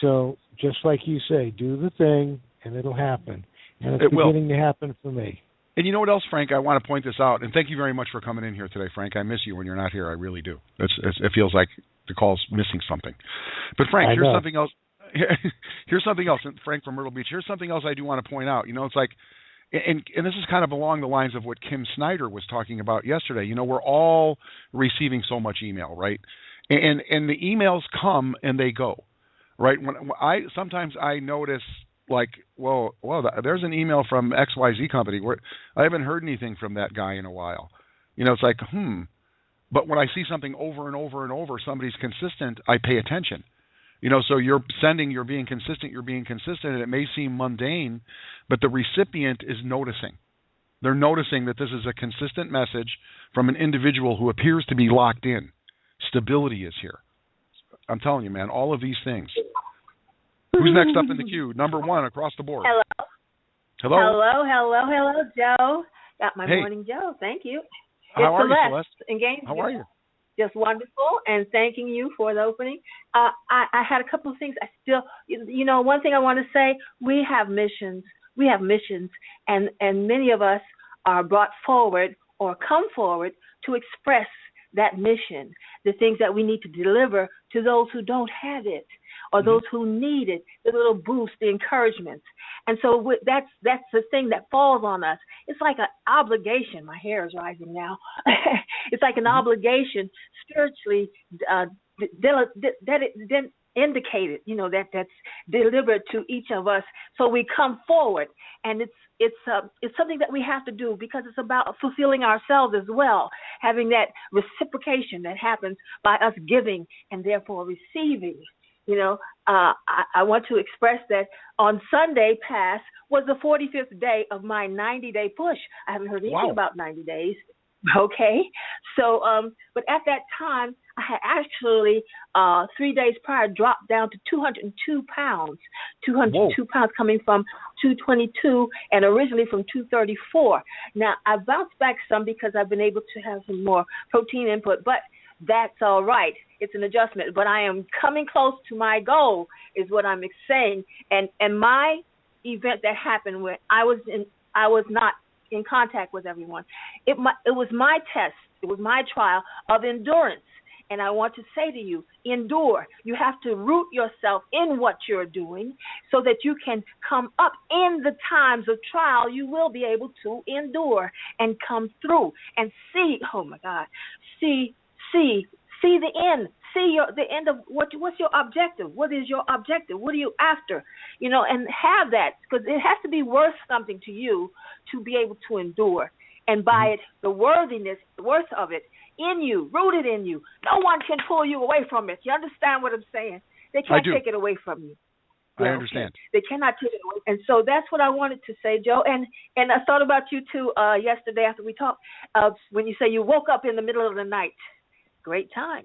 So just like you say, do the thing and it'll happen. And it's beginning to happen for me. And you know what else, Frank? I want to point this out, and thank you very much for coming in here today, Frank. I miss you when you're not here. I really do. It feels like the call's missing something. But Frank, here's something else. here's something else, Frank from Myrtle Beach. Here's something else I do want to point out. It's like, and this is kind of along the lines of what Kim Snyder was talking about yesterday. We're all receiving so much email, right? And the emails come and they go, right? When sometimes I notice, like, well, there's an email from XYZ company where I haven't heard anything from that guy in a while. It's like, But when I see something over and over and over, somebody's consistent, I pay attention. So you're being consistent, and it may seem mundane, but the recipient is noticing. They're noticing that this is a consistent message from an individual who appears to be locked in. Stability is here. I'm telling you, man, all of these things. Who's next up in the queue? Number one across the board. Hello, Joe. Got my morning Joe. Thank you. How are you, Celeste? How are you? Just wonderful, and thanking you for the opening. I had a couple of things. I still, one thing I want to say, we have missions, and many of us are brought forward or come forward to express that mission, the things that we need to deliver to those who don't have it, or those who need it, the little boost, the encouragement. And so that's the thing that falls on us. It's like an obligation. My hair is rising now. It's like an obligation spiritually indicated, that's delivered to each of us. So we come forward, and it's something that we have to do because it's about fulfilling ourselves as well, having that reciprocation that happens by us giving and therefore receiving. I want to express that on Sunday past was the 45th day of my 90-day push. I haven't heard anything about 90 days. Okay. So, but at that time, I had actually 3 days prior dropped down to 202 pounds, 202 pounds coming from 222 and originally from 234. Now, I bounced back some because I've been able to have some more protein input, but that's all right. It's an adjustment, but I am coming close to my goal is what I'm saying. And my event that happened when I was not in contact with everyone. It was my test. It was my trial of endurance. And I want to say to you, endure. You have to root yourself in what you're doing so that you can come up in the times of trial. You will be able to endure and come through and see, oh my God, see the end. See the end of what's your objective? What is your objective? What are you after? And have that, because it has to be worth something to you to be able to endure. And by it, the worth of it in you, rooted in you. No one can pull you away from it. You understand what I'm saying? They can't take it away from you. I understand. They cannot take it away. And so that's what I wanted to say, Joe. And I thought about you too yesterday after we talked, when you say you woke up in the middle of the night. Great time.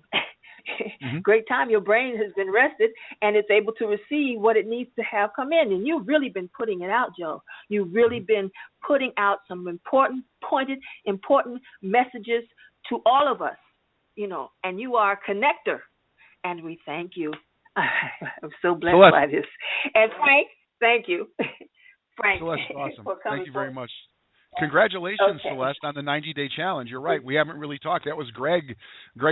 Great time. Your brain has been rested and it's able to receive what it needs to have come in. And you've really been putting it out, Joe. You've really been putting out some important messages to all of us, and you are a connector. And we thank you. I'm so blessed by this. And Frank, thank you. Frank. Celeste, awesome. Thank you very much. Congratulations, Celeste, on the 90-day challenge. You're right. We haven't really talked. That was Greg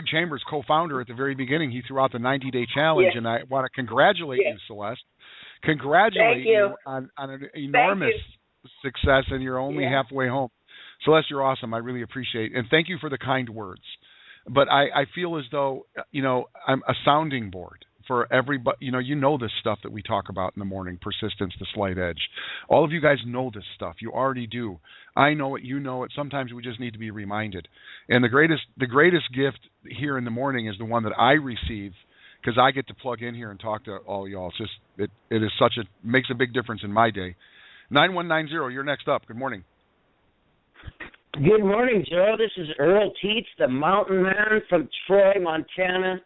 Chambers, co-founder at the very beginning. He threw out the 90-day challenge, and I want to congratulate you, Celeste. Congratulate you on an enormous success, and you're only halfway home. Celeste, you're awesome. I really appreciate it. And thank you for the kind words. But I feel as though, I'm a sounding board for everybody. This stuff that we talk about in the morning, persistence, the slight edge. All of you guys know this stuff. You already do. I know it. You know it. Sometimes we just need to be reminded. And the greatest gift here in the morning is the one that I receive, because I get to plug in here and talk to all y'all. It's just it is makes a big difference in my day. 9190, you're next up. Good morning. Good morning, Joe. This is Earl Teets, the mountain man from Troy, Montana.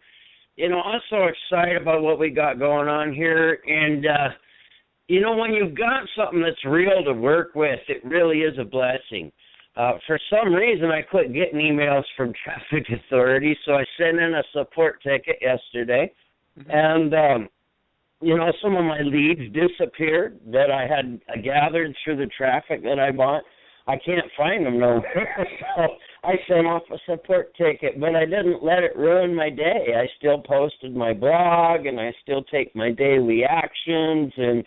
I'm so excited about what we got going on here. And, when you've got something that's real to work with, it really is a blessing. For some reason, I quit getting emails from traffic authorities, so I sent in a support ticket yesterday. And, some of my leads disappeared that I had gathered through the traffic that I bought. I can't find them nowhere. So I sent off a support ticket, but I didn't let it ruin my day. I still posted my blog, and I still take my daily actions, and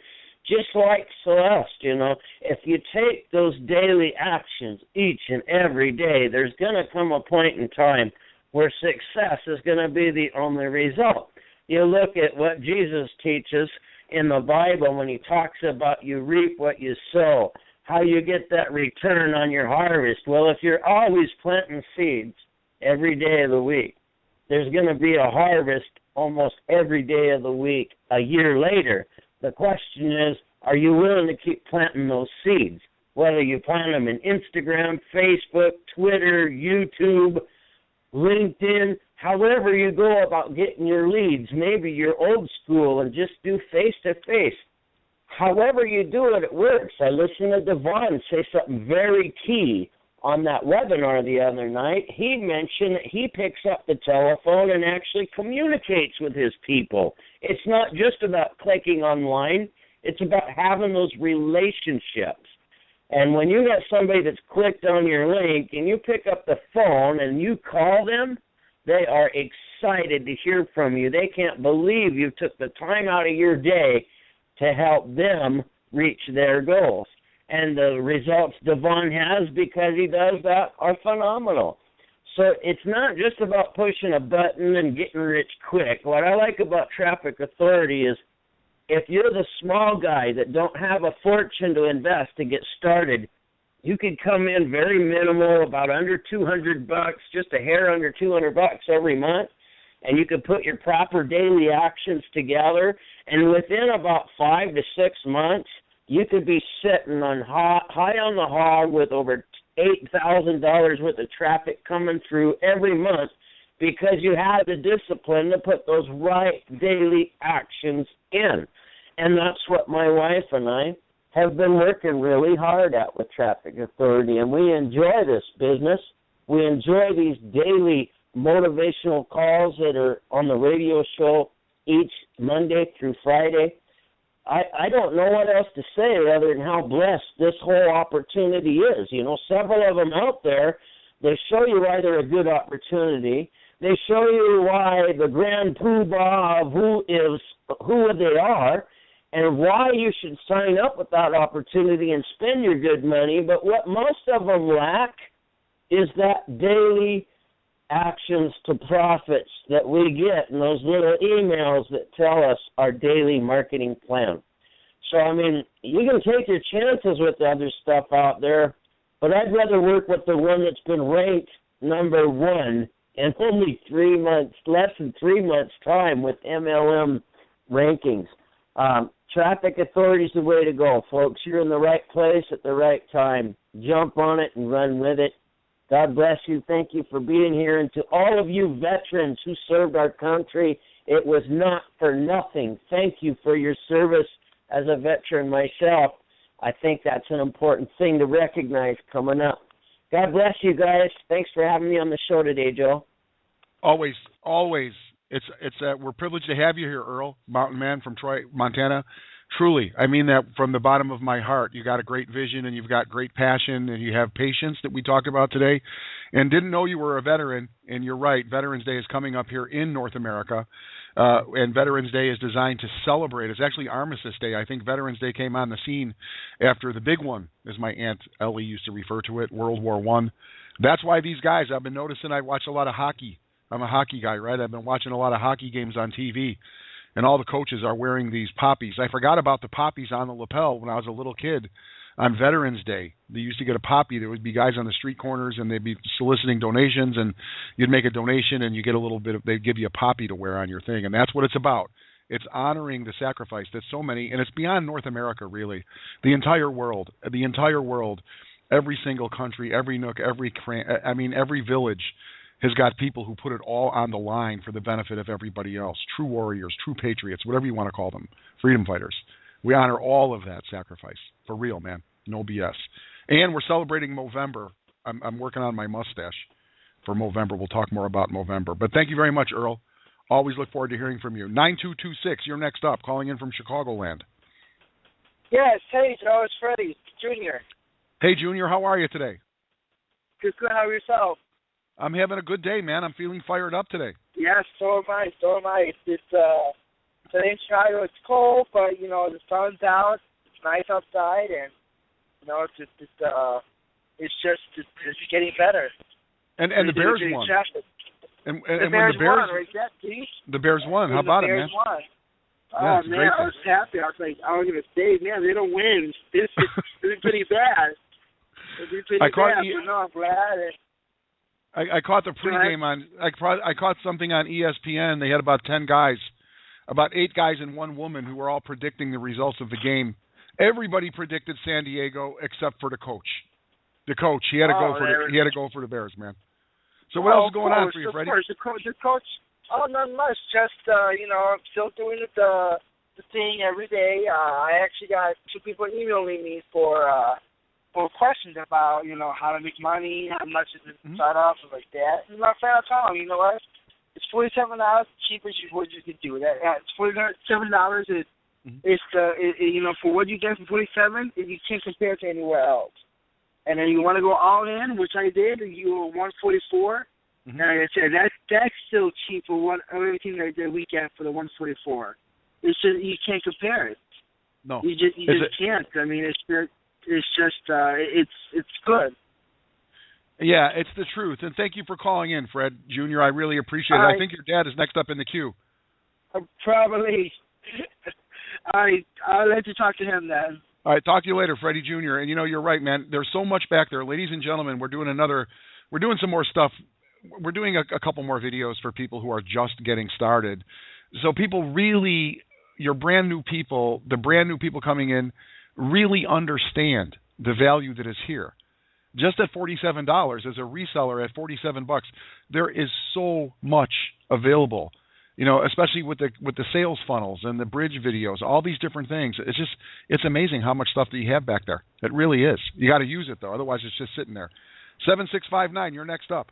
just like Celeste, if you take those daily actions each and every day, there's going to come a point in time where success is going to be the only result. You look at what Jesus teaches in the Bible when he talks about you reap what you sow, how you get that return on your harvest. Well, if you're always planting seeds every day of the week, there's going to be a harvest almost every day of the week a year later. The question is, are you willing to keep planting those seeds? Whether you plant them in Instagram, Facebook, Twitter, YouTube, LinkedIn, however you go about getting your leads. Maybe you're old school and just do face-to-face. However you do it, it works. I listened to Devon say something very key on that webinar the other night. He mentioned that he picks up the telephone and actually communicates with his people. It's not just about clicking online. It's about having those relationships. And when you got somebody that's clicked on your link and you pick up the phone and you call them, they are excited to hear from you. They can't believe you took the time out of your day to help them reach their goals. And the results Devon has, because he does that, are phenomenal. So it's not just about pushing a button and getting rich quick. What I like about Traffic Authority is if you're the small guy that don't have a fortune to invest to get started, you could come in very minimal, about under $200, just a hair under $200 every month, and you could put your proper daily actions together, and within about 5 to 6 months, you could be sitting on high on the hog with over $8,000 worth of traffic coming through every month because you had the discipline to put those right daily actions in. And that's what my wife and I have been working really hard at with Traffic Authority, and we enjoy this business. We enjoy these daily motivational calls that are on the radio show each Monday through Friday. I don't know what else to say other than how blessed this whole opportunity is. Several of them out there, they show you why they're a good opportunity. They show you why the grand poobah of who they are, and why you should sign up with that opportunity and spend your good money. But what most of them lack is that daily actions to profits that we get in those little emails that tell us our daily marketing plan. So, you can take your chances with the other stuff out there, but I'd rather work with the one that's been ranked number one in only 3 months, less than 3 months' time with MLM rankings. Traffic Authority is the way to go, folks. You're in the right place at the right time. Jump on it and run with it. God bless you. Thank you for being here. And to all of you veterans who served our country, it was not for nothing. Thank you for your service as a veteran myself. I think that's an important thing to recognize coming up. God bless you guys. Thanks for having me on the show today, Joe. Always. We're privileged to have you here, Earl, Mountain Man from Troy, Montana. Truly, I mean that from the bottom of my heart. You got a great vision, and you've got great passion, and you have patience that we talked about today. And didn't know you were a veteran, and you're right. Veterans Day is coming up here in North America, and Veterans Day is designed to celebrate. It's actually Armistice Day. I think Veterans Day came on the scene after the big one, as my Aunt Ellie used to refer to it, World War I. That's why these guys, I've been noticing I watch a lot of hockey. I'm a hockey guy, right? I've been watching a lot of hockey games on TV. And all the coaches are wearing these poppies. I forgot about the poppies on the lapel when I was a little kid. On Veterans Day, they used to get a poppy. There would be guys on the street corners, and they'd be soliciting donations, and you'd make a donation, and you get a little bit of, they'd give you a poppy to wear on your thing. And that's what it's about. It's honoring the sacrifice that so many, and it's beyond North America, really. The entire world, every single country, every nook, every village has got people who put it all on the line for the benefit of everybody else. True warriors, true patriots, whatever you want to call them, freedom fighters. We honor all of that sacrifice. For real, man. No BS. And we're celebrating Movember. I'm working on my mustache for Movember. We'll talk more about Movember. But thank you very much, Earl. Always look forward to hearing from you. 9226, you're next up, calling in from Chicagoland. Yes. Hey, Joe. It's Freddie, Junior. Hey, Junior. How are you today? Good. How are yourself? I'm having a good day, man. I'm feeling fired up today. Yes, so am I. It's today in Chicago, it's cold, but you know the sun's out. It's nice outside, and you know it's just getting better. And the Bears won. And the Bears when the Bears won, right? The Bears won. How about it, man? Won. Yeah, oh man, I was happy. I was gonna say, man, they don't win. This is pretty bad. It's pretty bad. But no, I'm glad. I caught the pregame on. I caught something on ESPN. They had about 10 guys, about 8 guys and 1 woman who were all predicting the results of the game. Everybody predicted San Diego except for the coach. The coach, he had to go for the Bears, man. So what else is going on for you, Freddie? The coach. Oh, not much. Just I'm still doing the thing every day. I actually got 2 people emailing me for questions about how to make money, how much is it to start off, and like that. And my friend, I told him, you know what? It's $47 cheaper what you could do. It's $47. It's for what you get for $47, you can't compare it to anywhere else. And then you want to go all in, which I did. You were $144. And like I said, that's still cheap for everything that we get for the $144. It's just you can't compare it. No, you just can't. I mean, it's good. Yeah, it's the truth. And thank you for calling in, Fred Jr. I really appreciate it. I think your dad is next up in the queue. Probably. I'll let you talk to him then. All right, talk to you later, Freddie Jr. And you're right, man. There's so much back there. Ladies and gentlemen, we're doing some more stuff. We're doing a couple more videos for people who are just getting started. So people really, your brand new people, the brand new people coming in, really understand the value that is here. Just at $47 as a reseller at $47, there is so much available. Especially with the sales funnels and the bridge videos, all these different things. It's amazing how much stuff that you have back there. It really is. You got to use it though, otherwise it's just sitting there. 7659, you're next up.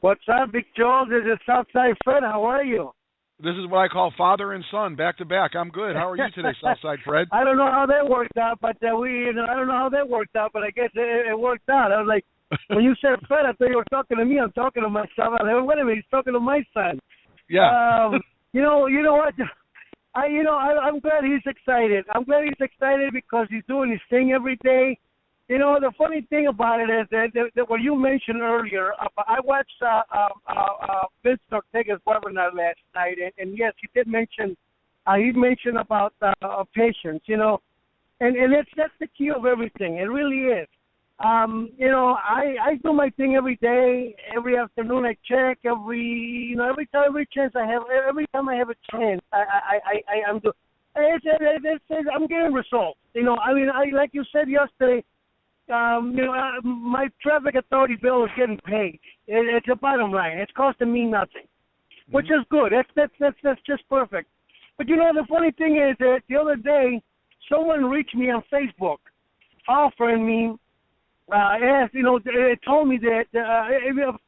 What's up, Big Joe? This is Southside Fred. How are you? This is what I call father and son, back to back. I'm good. How are you today, Southside Fred? I don't know how that worked out, but I don't know how that worked out, but I guess it worked out. I was like, when you said Fred, I thought you were talking to me. I'm talking to myself. I said, wait a minute, he's talking to my son. Yeah. You know what? I'm glad he's excited. I'm glad he's excited because he's doing his thing every day. The funny thing about it is that what you mentioned earlier, I watched Vince Ortega's webinar last night, and yes, he did mention, about patience, and that's the key of everything. It really is. I do my thing every day, every afternoon I check, every chance I have, every time I have a chance, I'm doing. I'm getting results. Like you said yesterday. My traffic authority bill is getting paid. It's the bottom line. It's costing me nothing, which is good. That's just perfect. But the funny thing is that the other day, someone reached me on Facebook, offering me. They told me that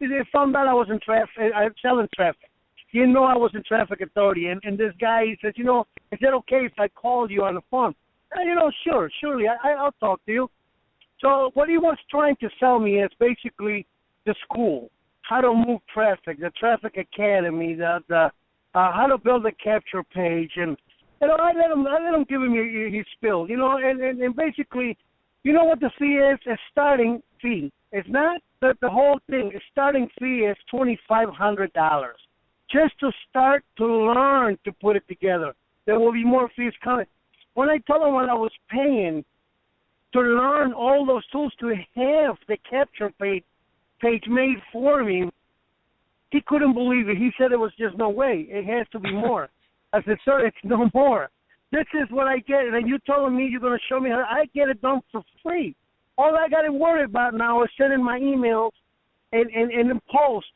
they found out I was in traffic. I'm selling traffic. He didn't know I was in traffic authority, and this guy he says, is that okay if I call you on the phone? Surely, I'll talk to you. So what he was trying to sell me is basically the school, how to move traffic, the traffic academy, the how to build a capture page, and I let him give me his spill, and basically, what the fee is? A starting fee. It's not the whole thing. The starting fee is $2,500 just to start to learn to put it together. There will be more fees coming. When I told him what I was paying to learn all those tools to have the capture page made for me, he couldn't believe it. He said it was just no way. It has to be more. I said, sir, it's no more. This is what I get. And you telling me you're going to show me how I get it done for free. All I got to worry about now is sending my emails and post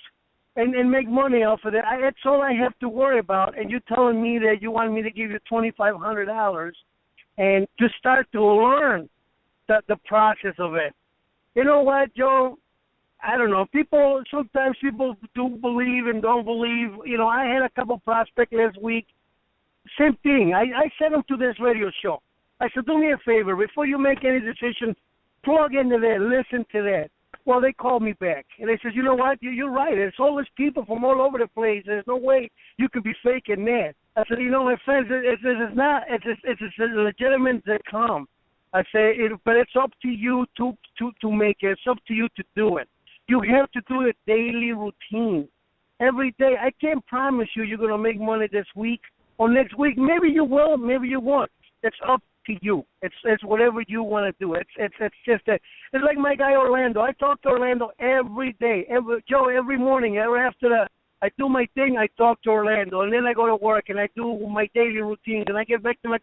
and make money off of it. That's all I have to worry about. And you telling me that you want me to give you $2,500 and to start to learn the process of it. You know what, Joe? I don't know. Sometimes people do believe and don't believe. I had a couple prospects last week. Same thing. I sent them to this radio show. I said, do me a favor. Before you make any decision, plug into that. Listen to that. Well, they called me back, and they said, you know what, you're right. There's all these people from all over the place. There's no way you could be faking that. I said, you know, my friends, it's not. It's a legitimate come. I say, but it's up to you to make it. It's up to you to do it. You have to do a daily routine. Every day. I can't promise you're going to make money this week or next week. Maybe you will, maybe you won't. It's up to you. It's whatever you want to do. It's just that. It's like my guy Orlando. I talk to Orlando every day. Every morning, after I do my thing, I talk to Orlando, and then I go to work and I do my daily routines, and I get back to my.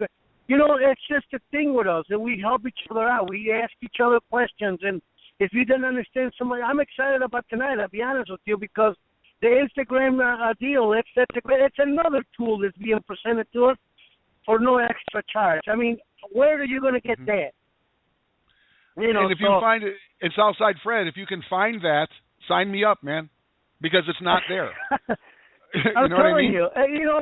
You know, it's just a thing with us, and we help each other out. We ask each other questions, and if you didn't understand somebody, I'm excited about tonight. I'll be honest with you, because the Instagram deal, it's another tool that's being presented to us for no extra charge. I mean, where are you going to get that? You know, and if you find it in Southside Fred, if you can find that, sign me up, man, because it's not there. I'm know telling what I mean? you,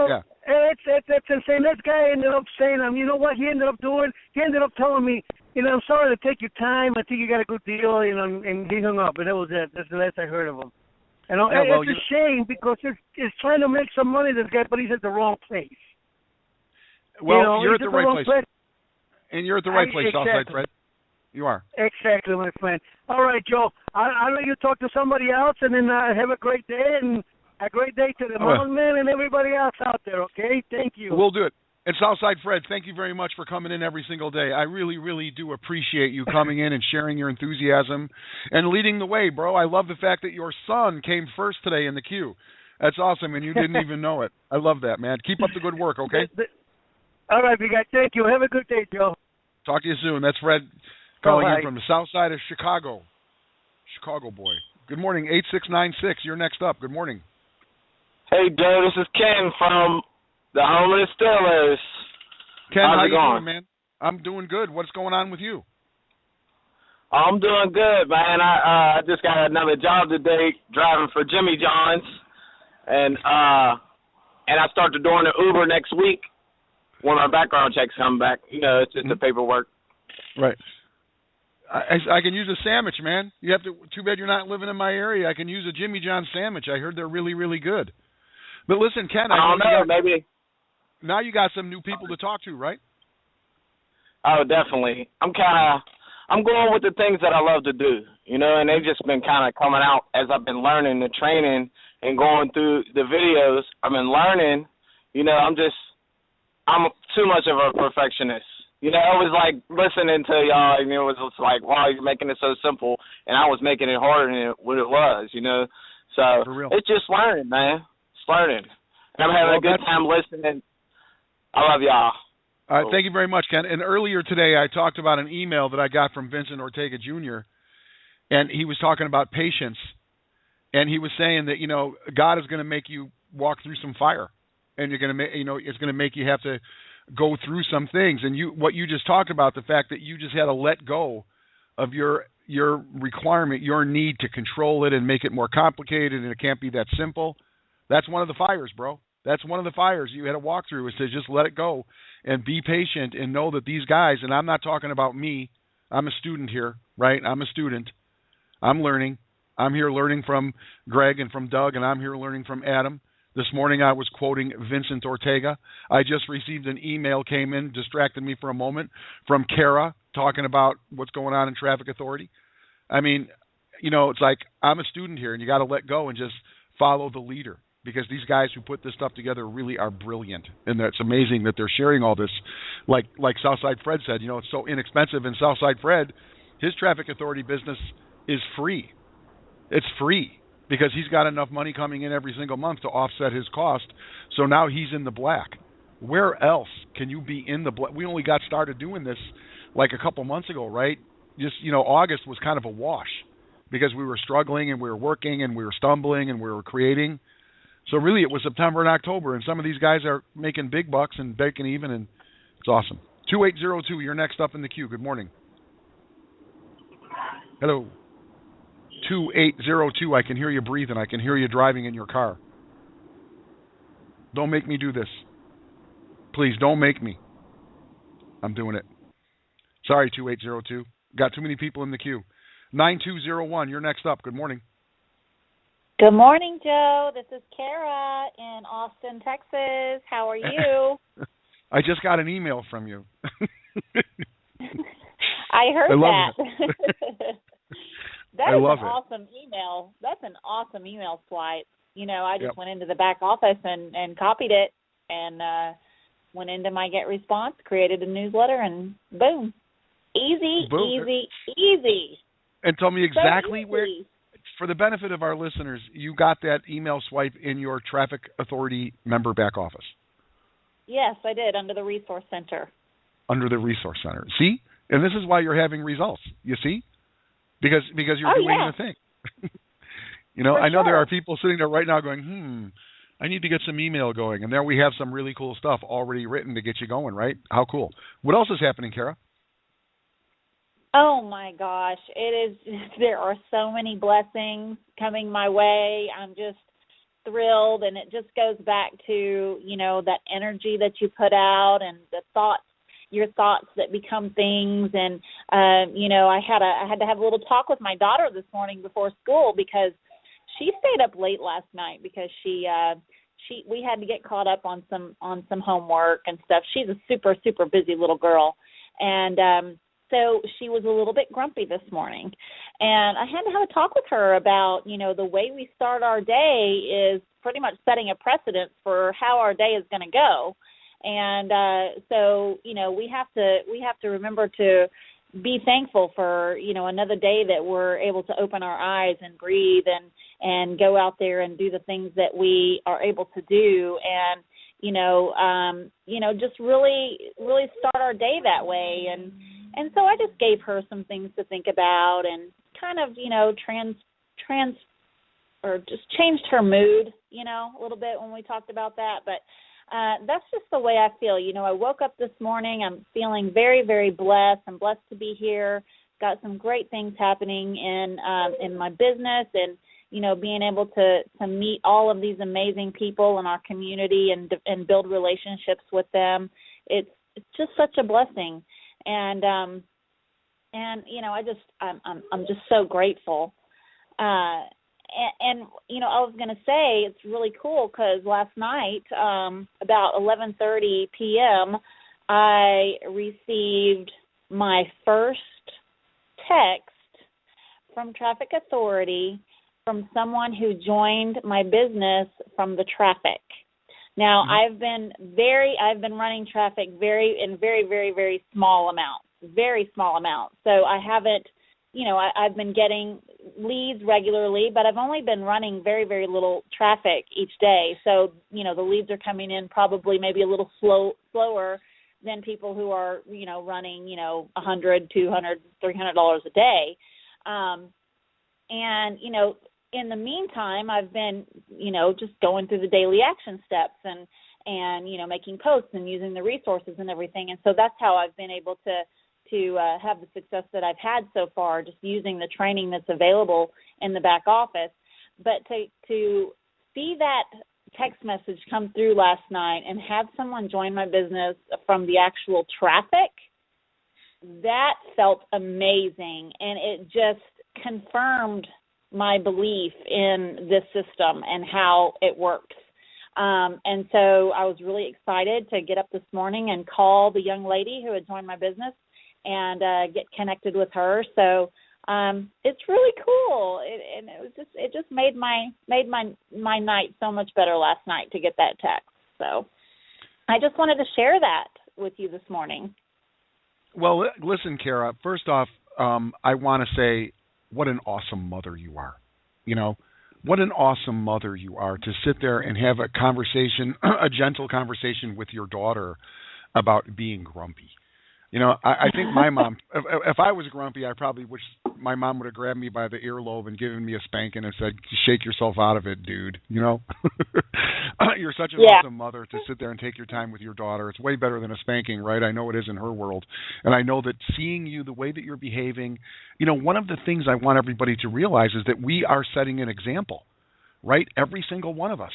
yeah. It's insane. This guy ended up saying, you know what he ended up doing? He ended up telling me, you know, I'm sorry to take your time. I think you got a good deal, you know, and he hung up, and that was it. That's the last I heard of him. And it's a shame, because it's trying to make some money, this guy, but he's at the wrong place. Well, you know, you're at the right place. And you're at the right place, exactly. Southside Fred. You are. Exactly, my friend. All right, Joe. I'll let you talk to somebody else, and then have a great day, and a great day to the Mountain Man and everybody else out there, okay? Thank you. We'll do it. And Southside Fred, thank you very much for coming in every single day. I really, really do appreciate you coming in and sharing your enthusiasm and leading the way, bro. I love the fact that your son came first today in the queue. That's awesome, and you didn't even know it. I love that, man. Keep up the good work, okay? All right, big guy. Thank you. Have a good day, Joe. Talk to you soon. That's Fred calling Bye-bye. in from the south side of Chicago. Chicago boy. Good morning, 8696. You're next up. Good morning. Hey, Joe, this is Ken from the home of the Steelers. Ken, how's how it you going? doing, man? I'm doing good. What's going on with you? I'm doing good, man. I just got another job today driving for Jimmy John's, and I start doing the Uber next week when my background checks come back. You know, it's just the paperwork. Right. I can use a sandwich, man. You have to. Too bad you're not living in my area. I can use a Jimmy John's sandwich. I heard they're really, really good. But listen, Ken, I don't know, maybe. Now you got some new people to talk to, right? Oh, definitely. I'm going with the things that I love to do, you know, and they've just been kind of coming out as I've been learning the training and going through the videos. I've been learning, you know, I'm too much of a perfectionist. You know, I was like listening to y'all, and it was just like, wow, you're making it so simple, and I was making it harder than what it was, you know. So it's just learning, man. It's learning. And I'm having a good time listening. I love y'all. All right, thank you very much, Ken. And earlier today, I talked about an email that I got from Vincent Ortega Jr., and he was talking about patience, and he was saying that, you know, God is going to make you walk through some fire, and you're going to make, you know, it's going to make you have to go through some things. And what you just talked about, the fact that you just had to let go of your requirement, your need to control it and make it more complicated, and it can't be that simple. That's one of the fires, bro. That's one of the fires you had to walk through, is to just let it go and be patient and know that these guys, and I'm not talking about me, I'm a student here, right? I'm a student. I'm learning. I'm here learning from Greg and from Doug, and I'm here learning from Adam. This morning I was quoting Vincent Ortega. I just received an email, came in, distracted me for a moment, from Kara talking about what's going on in traffic authority. I mean, you know, it's like I'm a student here, and you got to let go and just follow the leader, because these guys who put this stuff together really are brilliant. And it's amazing that they're sharing all this. Like Southside Fred said, you know, it's so inexpensive. And Southside Fred, his traffic authority business is free. It's free, because he's got enough money coming in every single month to offset his cost. So now he's in the black. Where else can you be in the black? We only got started doing this like a couple months ago, right? Just, you know, August was kind of a wash because we were struggling and we were working and we were stumbling and we were creating. So really it was September and October, and some of these guys are making big bucks and breaking even, and it's awesome. 2802, you're next up in the queue. Good morning. Hello. 2802, I can hear you breathing. I can hear you driving in your car. Don't make me do this. Please, don't make me. I'm doing it. Sorry, 2802. Got too many people in the queue. 9201, you're next up. Good morning. Good morning, Joe. This is Kara in Austin, Texas. How are you? I just got an email from you. I heard that. That is an awesome email. That's an awesome email flight. You know, I just went into the back office and copied it and went into my Get Response, created a newsletter, and boom. Easy. And tell me exactly where, for the benefit of our listeners, you got that email swipe in your Traffic Authority member back office. Yes, I did, under the Resource Center. Under the Resource Center. See? And this is why you're having results, you see? Because you're doing the thing. You know, I know there are people sitting there right now going, I need to get some email going. And there we have some really cool stuff already written to get you going, right? How cool. What else is happening, Kara? Oh, my gosh. There are so many blessings coming my way. I'm just thrilled. And it just goes back to, you know, that energy that you put out and the thoughts, your thoughts that become things. And, you know, I had to have a little talk with my daughter this morning before school because she stayed up late last night because we had to get caught up on some homework and stuff. She's a super, super busy little girl. And, so she was a little bit grumpy this morning. And I had to have a talk with her about, you know, the way we start our day is pretty much setting a precedent for how our day is going to go. And so, you know, we have to remember to be thankful for, you know, another day that we're able to open our eyes and breathe and go out there and do the things that we are able to do. And, you know, just really, really start our day that way. And so I just gave her some things to think about and kind of, you know, just changed her mood, you know, a little bit when we talked about that. But that's just the way I feel. You know, I woke up this morning. I'm feeling very, very blessed. I'm blessed to be here. Got some great things happening in my business and, you know, being able to meet all of these amazing people in our community and build relationships with them. It's just such a blessing. And you know, I'm just so grateful. And you know, I was going to say it's really cool because last night, about 11:30 p.m., I received my first text from Traffic Authority from someone who joined my business from the traffic. Now, I've been running traffic in very, very, very small amounts. So I haven't, you know, I've been getting leads regularly, but I've only been running very, very little traffic each day. So, you know, the leads are coming in probably maybe a little slower than people who are, you know, running, you know, $100, $200, $300 a day. And, you know, in the meantime, I've been, you know, just going through the daily action steps and, you know, making posts and using the resources and everything. And so that's how I've been able to have the success that I've had so far, just using the training that's available in the back office. But to see that text message come through last night and have someone join my business from the actual traffic, that felt amazing. And it just confirmed my belief in this system and how it works. And so I was really excited to get up this morning and call the young lady who had joined my business and get connected with her. So it's really cool. And it just made my night so much better last night to get that text. So I just wanted to share that with you this morning. Well, listen, Kara, first off, I want to say what an awesome mother you are. You know, what an awesome mother you are to sit there and have a conversation, a gentle conversation with your daughter about being grumpy. You know, I think my mom, if I was grumpy, I probably wish my mom would have grabbed me by the earlobe and given me a spanking and said, shake yourself out of it, dude. You know, you're such an awesome mother to sit there and take your time with your daughter. It's way better than a spanking, right? I know it is in her world. And I know that seeing you, the way that you're behaving, you know, one of the things I want everybody to realize is that we are setting an example, right? Every single one of us.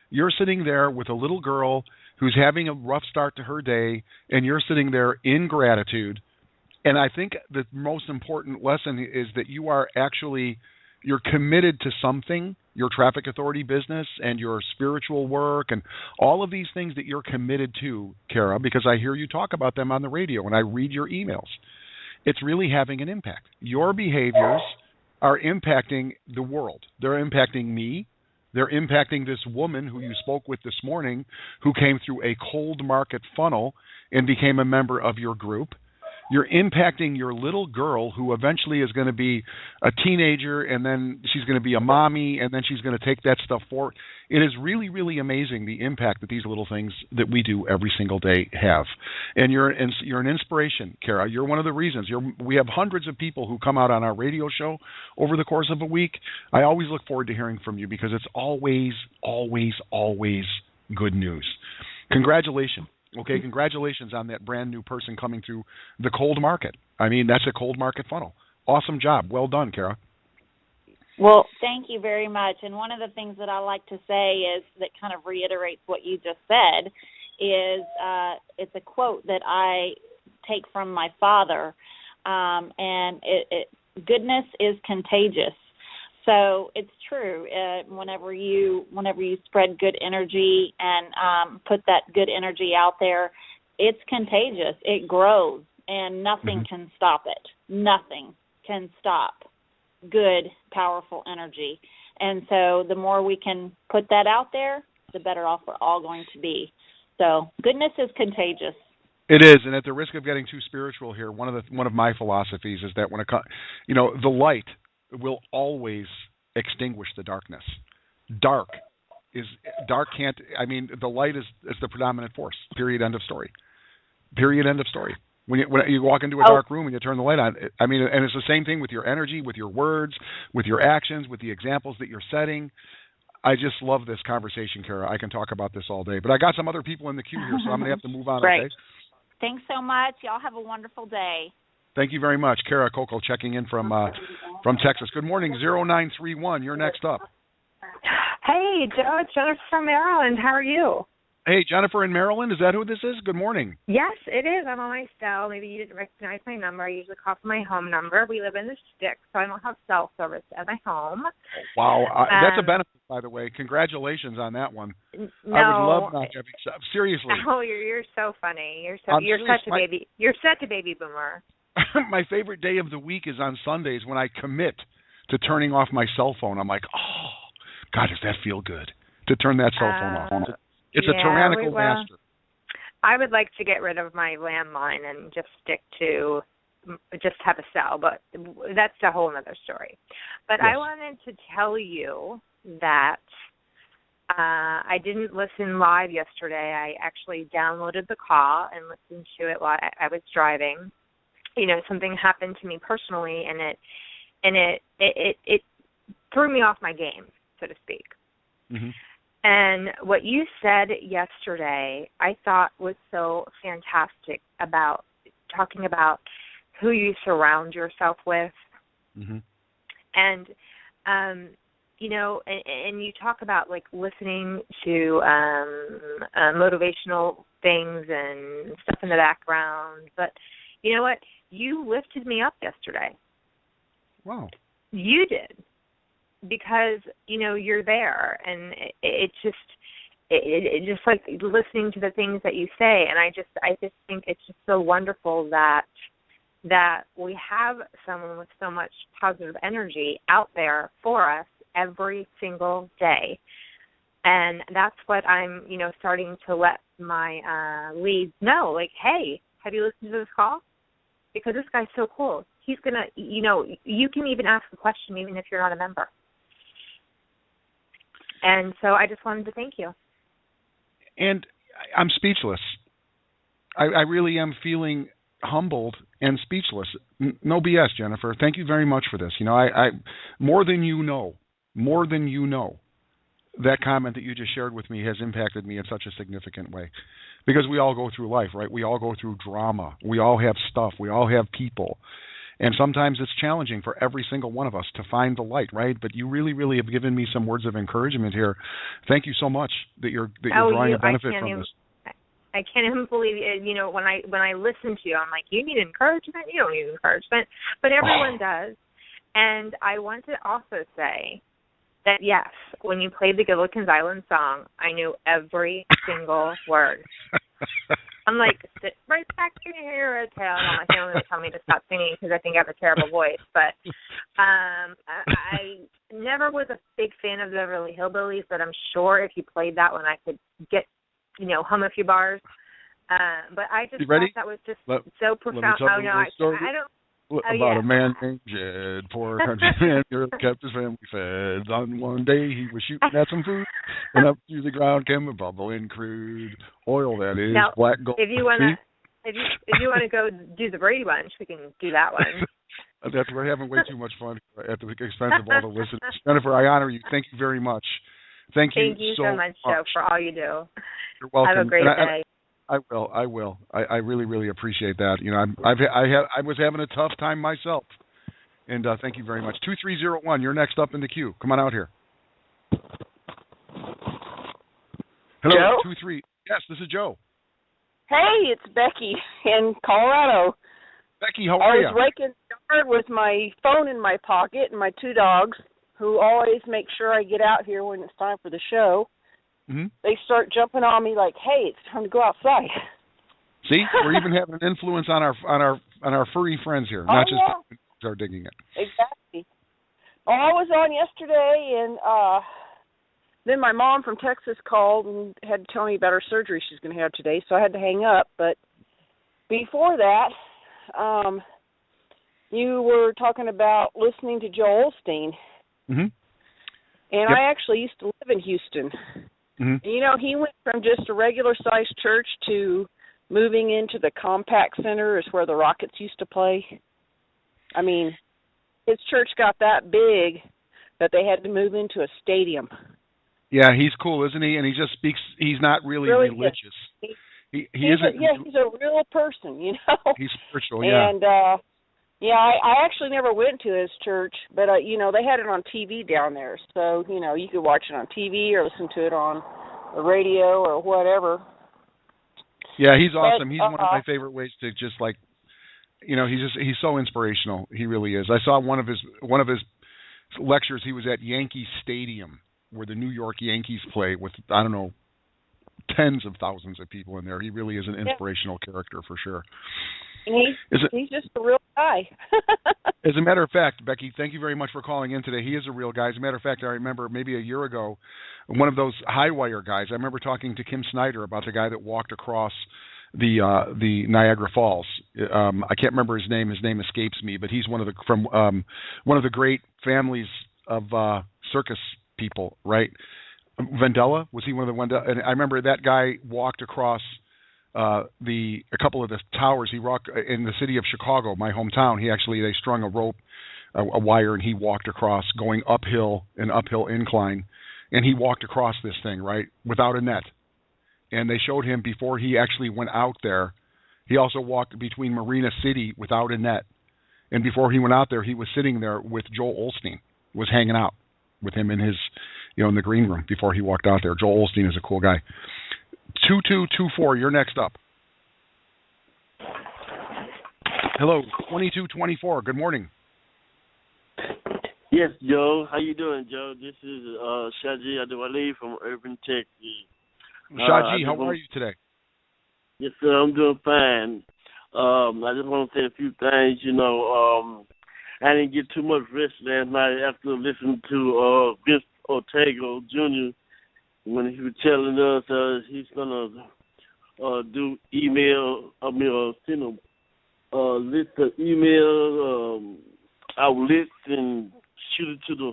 You're sitting there with a little girl who's having a rough start to her day, and you're sitting there in gratitude, And I think the most important lesson is that you're committed to something, your traffic authority business and your spiritual work and all of these things that you're committed to, Kara, because I hear you talk about them on the radio and I read your emails. It's really having an impact. Your behaviors are impacting the world. They're impacting me. They're impacting this woman who you spoke with this morning who came through a cold market funnel and became a member of your group. You're impacting your little girl who eventually is going to be a teenager, and then she's going to be a mommy, and then she's going to take that stuff forward. It is really, really amazing the impact that these little things that we do every single day have. And you're an inspiration, Kara. You're one of the reasons. We have hundreds of people who come out on our radio show over the course of a week. I always look forward to hearing from you because it's always, always, always good news. Congratulations. Okay, congratulations on that brand new person coming through the cold market. I mean, that's a cold market funnel. Awesome job. Well done, Kara. Well, thank you very much. And one of the things that I like to say is that kind of reiterates what you just said is it's a quote that I take from my father, and goodness is contagious. So it's true. Whenever you spread good energy and put that good energy out there, it's contagious. It grows, and nothing can stop it. Nothing can stop good, powerful energy. And so the more we can put that out there, the better off we're all going to be. So goodness is contagious. It is, and at the risk of getting too spiritual here, one of my philosophies is that the light will always extinguish the darkness. The light is the predominant force. Period. End of story. Period. End of story. When you walk into a dark room and you turn the light on, and it's the same thing with your energy, with your words, with your actions, with the examples that you're setting. I just love this conversation, Kara. I can talk about this all day, but I got some other people in the queue here, so I'm going to have to move on. Right. Okay. Thanks so much. Y'all have a wonderful day. Thank you very much. Kara Coco checking in from Texas. Good morning, 0931. You're next up. Hey, Joe. It's Jennifer from Maryland. How are you? Hey, Jennifer in Maryland. Is that who this is? Good morning. Yes, it is. I'm on my cell. Maybe you didn't recognize my number. I usually call from my home number. We live in the sticks, so I don't have cell service at my home. Wow. That's a benefit, by the way. Congratulations on that one. No. I would love not having cell. Seriously. Oh, you're so funny. You're such a baby. You're such a baby boomer. My favorite day of the week is on Sundays when I commit to turning off my cell phone. I'm like, oh, God, does that feel good to turn that cell phone off? It's a tyrannical master. I would like to get rid of my landline and just have a cell, but that's a whole other story. But yes. I wanted to tell you that I didn't listen live yesterday. I actually downloaded the call and listened to it while I was driving. Something happened to me personally, and it threw me off my game, so to speak. Mm-hmm. And what you said yesterday, I thought was so fantastic about talking about who you surround yourself with. Mm-hmm. And, and you talk about like listening to motivational things and stuff in the background. But you know what? You lifted me up yesterday. Wow. You did. Because, you're there, and it just like listening to the things that you say, and I just think it's just so wonderful that we have someone with so much positive energy out there for us every single day. And that's what I'm, starting to let my leads know, like, hey, have you listened to this call? Because this guy's so cool. He's going to, you can even ask a question even if you're not a member. And so I just wanted to thank you. And I'm speechless. I really am feeling humbled and speechless. No BS, Jennifer. Thank you very much for this. I more than you know, that comment that you just shared with me has impacted me in such a significant way. Because we all go through life, right? We all go through drama. We all have stuff. We all have people. And sometimes it's challenging for every single one of us to find the light, right? But you really, really have given me some words of encouragement here. Thank you so much that you're drawing a benefit from this. I can't even believe it. You know, when I listen to you, I'm like, you need encouragement? You don't need encouragement. But everyone does. And I want to also say that, yes, when you played the Gilligan's Island song, I knew every single word. I'm like, sit right back in your tail. My family would tell me to stop singing because I think I have a terrible voice. But I never was a big fan of the Beverly Hillbillies, but I'm sure if you played that one, I could get, hum a few bars. But I just thought that was just so profound. Oh, no, I don't. About a man named Jed, poor country man, kept his family fed. On one day he was shooting at some food, and up through the ground came a bubbling crude oil, that is, now, black gold. If you want to go do the Brady Bunch, we can do that one. We're having way too much fun at the expense of all the listeners. Jennifer, I honor you. Thank you very much. Thank you so much, Joe, for all you do. You're welcome. Have a great day. I will. I really, really appreciate that. I was having a tough time myself, and thank you very much. 2301, you're next up in the queue. Come on out here. Hello, Joe? 23. Yes, this is Joe. Hey, it's Becky in Colorado. Becky, how are you? I was waking up with my phone in my pocket and my two dogs, who always make sure I get out here when it's time for the show. Mm-hmm. They start jumping on me like, "Hey, it's time to go outside." See, we're even having an influence on our furry friends here, not just are digging it. Exactly. Well, I was on yesterday, and then my mom from Texas called and had to tell me about her surgery she's going to have today, so I had to hang up. But before that, you were talking about listening to Joel Osteen, mm-hmm. and yep. I actually used to live in Houston. Mm-hmm. He went from just a regular-sized church to moving into the Compaq Center, is where the Rockets used to play. I mean, his church got that big that they had to move into a stadium. Yeah, he's cool, isn't he? And he just speaks. He's not really religious. He isn't. He's a real person, He's spiritual, yeah. And I actually never went to his church, but they had it on TV down there, so you could watch it on TV or listen to it on the radio or whatever. Yeah, he's awesome. He's one of my favorite ways to just he's so inspirational. He really is. I saw one of his lectures. He was at Yankee Stadium, where the New York Yankees play, with tens of thousands of people in there. He really is an inspirational character for sure. And he's just a real guy. As a matter of fact, Becky, thank you very much for calling in today. He is a real guy. As a matter of fact, I remember maybe a year ago, one of those high wire guys, I remember talking to Kim Snyder about the guy that walked across the Niagara Falls. I can't remember his name. His name escapes me, but he's one of the great families of circus people, right? Vendella, was he one of the Vendella? And I remember that guy walked across a couple of the towers. He rocked in the city of Chicago, my hometown. They strung a rope, a wire, and he walked across, going uphill, an uphill incline, and he walked across this thing, right, without a net. And they showed him before he actually went out there. He also walked between Marina City without a net. And before he went out there, he was sitting there with Joel Osteen, was hanging out with him in his, in the green room before he walked out there. Joel Osteen is a cool guy. 2224, you're next up. Hello, 2224. Good morning. Yes, Joe. How you doing, Joe? This is Shaji Adewale from Urban Texas. Shaji, how are you today? Yes, sir. I'm doing fine. I just want to say a few things. I didn't get too much rest last night after listening to Vince Ortega Jr. when he was telling us he's gonna do send a list of email outlets and shoot it to the,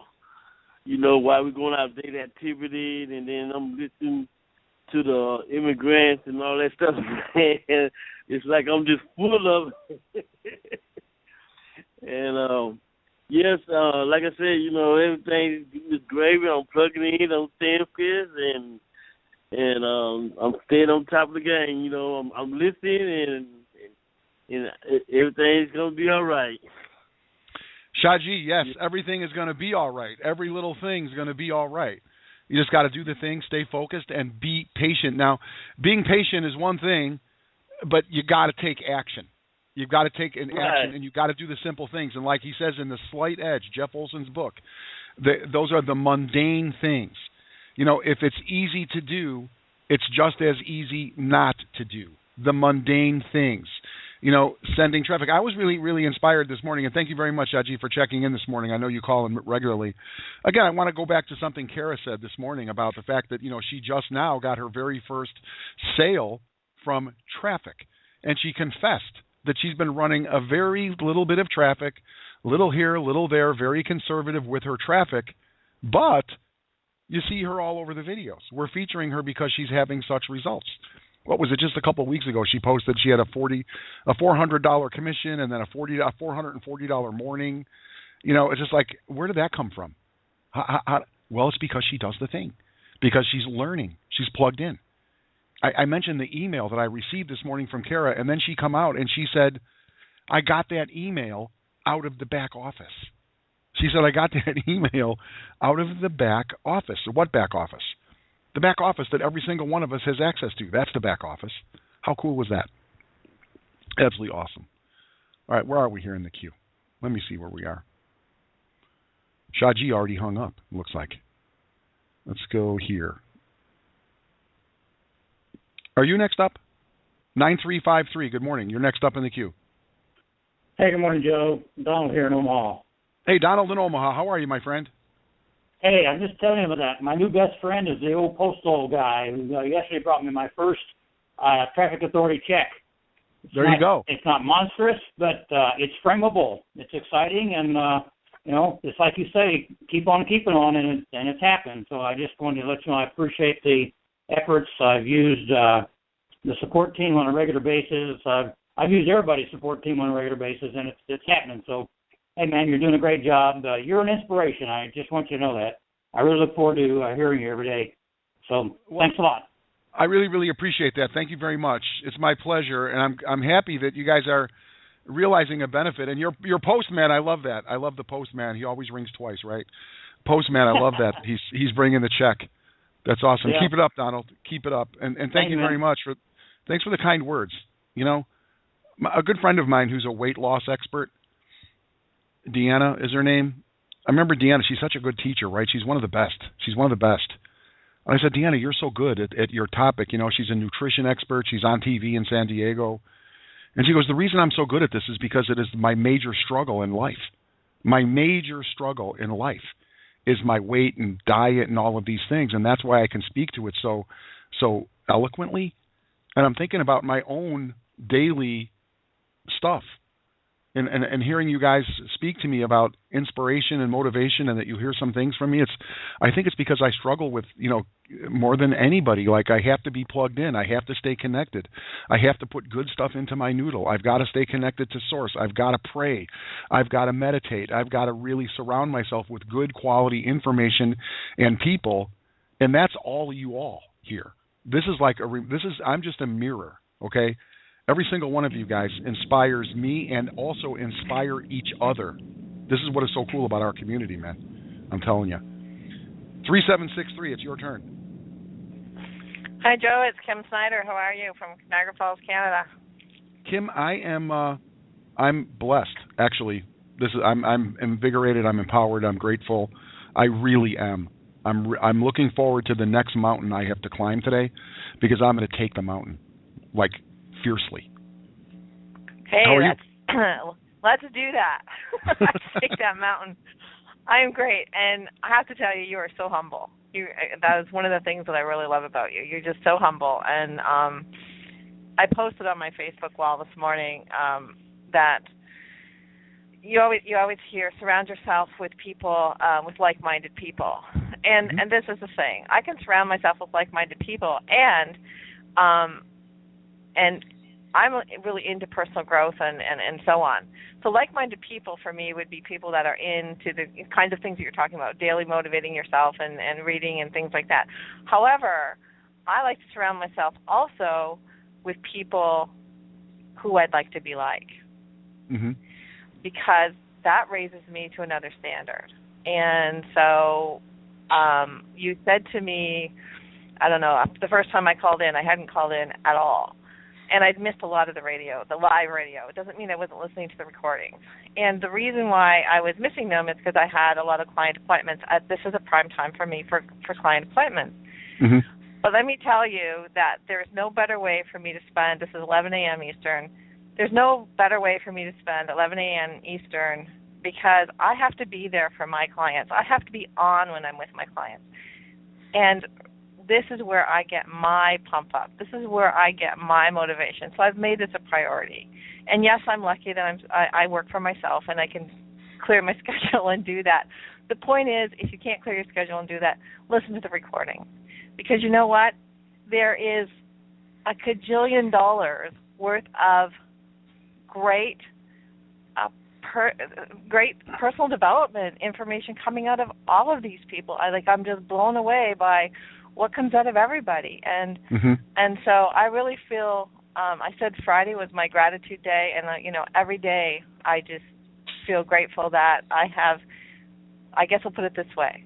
while we're going out daily activity, and then I'm listening to the immigrants and all that stuff. And it's like I'm just full of it. And yes, like I said, everything is gravy. I'm plugging in, I'm staying fierce, and I'm staying on top of the game. I'm listening, and everything's gonna be all right. Shaji, yes, everything is going to be all right. Every little thing's going to be all right. You just got to do the thing, stay focused, and be patient. Now, being patient is one thing, but you got to take action. You've got to take an action, and you've got to do the simple things. And like he says in The Slight Edge, Jeff Olson's book, those are the mundane things. If it's easy to do, it's just as easy not to do. The mundane things. Sending traffic. I was really, really inspired this morning, and thank you very much, Aji, for checking in this morning. I know you call in regularly. Again, I want to go back to something Kara said this morning about the fact that, she just now got her very first sale from traffic, and she confessed that she's been running a very little bit of traffic, little here, little there, very conservative with her traffic, but you see her all over the videos. We're featuring her because she's having such results. What was it, just a couple of weeks ago, she posted she had a $400 commission and then a $440 morning. It's just like, where did that come from? Well, it's because she does the thing, because she's learning. She's plugged in. I mentioned the email that I received this morning from Kara, and then she come out and she said, I got that email out of the back office. She said, I got that email out of the back office. What back office? The back office that every single one of us has access to. That's the back office. How cool was that? Absolutely awesome. All right, where are we here in the queue? Let me see where we are. Shaji already hung up, looks like. Let's go here. Are you next up? 9353, good morning. You're next up in the queue. Hey, good morning, Joe. Donald here in Omaha. Hey, Donald in Omaha. How are you, my friend? Hey, I'm just telling you about that. My new best friend is the old postal guy who yesterday brought me my first traffic authority check. There you go. It's not monstrous, but it's frameable. It's exciting, and just like you say, keep on keeping on, and it's happened. So I just wanted to let you know I appreciate the efforts. I've used the support team on a regular basis. I've used everybody's support team on a regular basis, and it's happening. So, hey, man, you're doing a great job. You're an inspiration. I just want you to know that. I really look forward to hearing you every day. So thanks a lot. I really, really appreciate that. Thank you very much. It's my pleasure, and I'm happy that you guys are realizing a benefit. And your postman, I love that. I love the postman. He always rings twice, right? Postman, I love that. He's bringing the check. That's awesome. Yeah. Keep it up, Donald. Keep it up. And thank you very much. Thanks for the kind words. A good friend of mine who's a weight loss expert, Deanna is her name. I remember Deanna. She's such a good teacher, right? She's one of the best. And I said, Deanna, you're so good at your topic. She's a nutrition expert. She's on TV in San Diego. And she goes, the reason I'm so good at this is because it is my major struggle in life. My major struggle in life is my weight and diet and all of these things. And that's why I can speak to it so eloquently. And I'm thinking about my own daily stuff. And hearing you guys speak to me about inspiration and motivation, and that you hear some things from me, I think it's because I struggle with, more than anybody. Like, I have to be plugged in. I have to stay connected. I have to put good stuff into my noodle. I've got to stay connected to source. I've got to pray. I've got to meditate. I've got to really surround myself with good quality information and people. And that's all you all here. This is like I'm just a mirror, okay? Every single one of you guys inspires me and also inspire each other. This is what is so cool about our community, man. I'm telling you. 3763, it's your turn. Hi, Joe. It's Kim Snyder. How are you from Niagara Falls, Canada? Kim, I'm blessed. Actually, I'm invigorated. I'm empowered. I'm grateful. I really am. I'm looking forward to the next mountain I have to climb today, because I'm going to take the mountain, like, fiercely. Hey, let's do that. Let's take that mountain. I am great, and I have to tell you, you are so humble. That is one of the things that I really love about you. You're just so humble, and I posted on my Facebook wall this morning that you always hear, surround yourself with people, with like-minded people, and this is the thing. I can surround myself with like-minded people, and I'm really into personal growth and so on. So like-minded people for me would be people that are into the kinds of things that you're talking about, daily motivating yourself and reading and things like that. However, I like to surround myself also with people who I'd like to be like, because that raises me to another standard. And so you said to me, I don't know, the first time I called in, I hadn't called in at all. And I'd missed a lot of the radio, the live radio. It doesn't mean I wasn't listening to the recordings. And the reason why I was missing them is because I had a lot of client appointments. This is a prime time for me for client appointments. Mm-hmm. But let me tell you that there's no better way for me to spend, this is 11 a.m. Eastern, there's no better way for me to spend 11 a.m. Eastern because I have to be there for my clients. I have to be on when I'm with my clients. And this is where I get my pump up. This is where I get my motivation. So I've made this a priority. And yes, I'm lucky that I work for myself and I can clear my schedule and do that. The point is, if you can't clear your schedule and do that, listen to the recording. Because you know what? There is a cajillion dollars worth of great personal development information coming out of all of these people. I'm just blown away by what comes out of everybody. And and so I really feel, I said Friday was my gratitude day, and every day I just feel grateful that I guess I'll put it this way.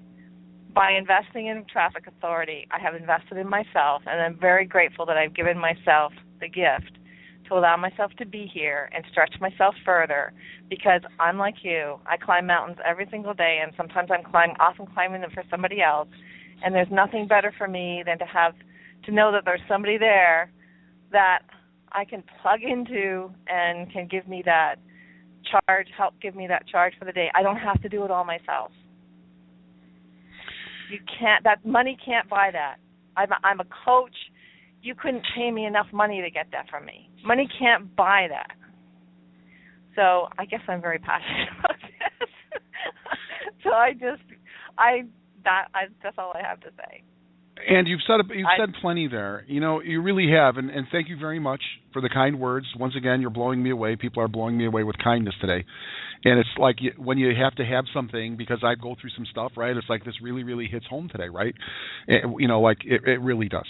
By investing in Traffic Authority, I have invested in myself, and I'm very grateful that I've given myself the gift to allow myself to be here and stretch myself further, because I'm like you. I climb mountains every single day, and sometimes I'm often climbing them for somebody else, and there's nothing better for me than to know that there's somebody there that I can plug into and can give me that charge, help give me that charge for the day. I don't have to do it all myself. That money can't buy that. I'm a coach. You couldn't pay me enough money to get that from me. Money can't buy that. So I guess I'm very passionate about this. So that's all I have to say. And you've said plenty there. You really have, and thank you very much for the kind words. Once again, you're blowing me away. People are blowing me away with kindness today. And it's like when you have to have something, because I go through some stuff, right? It's like this really, really hits home today, right? It really does.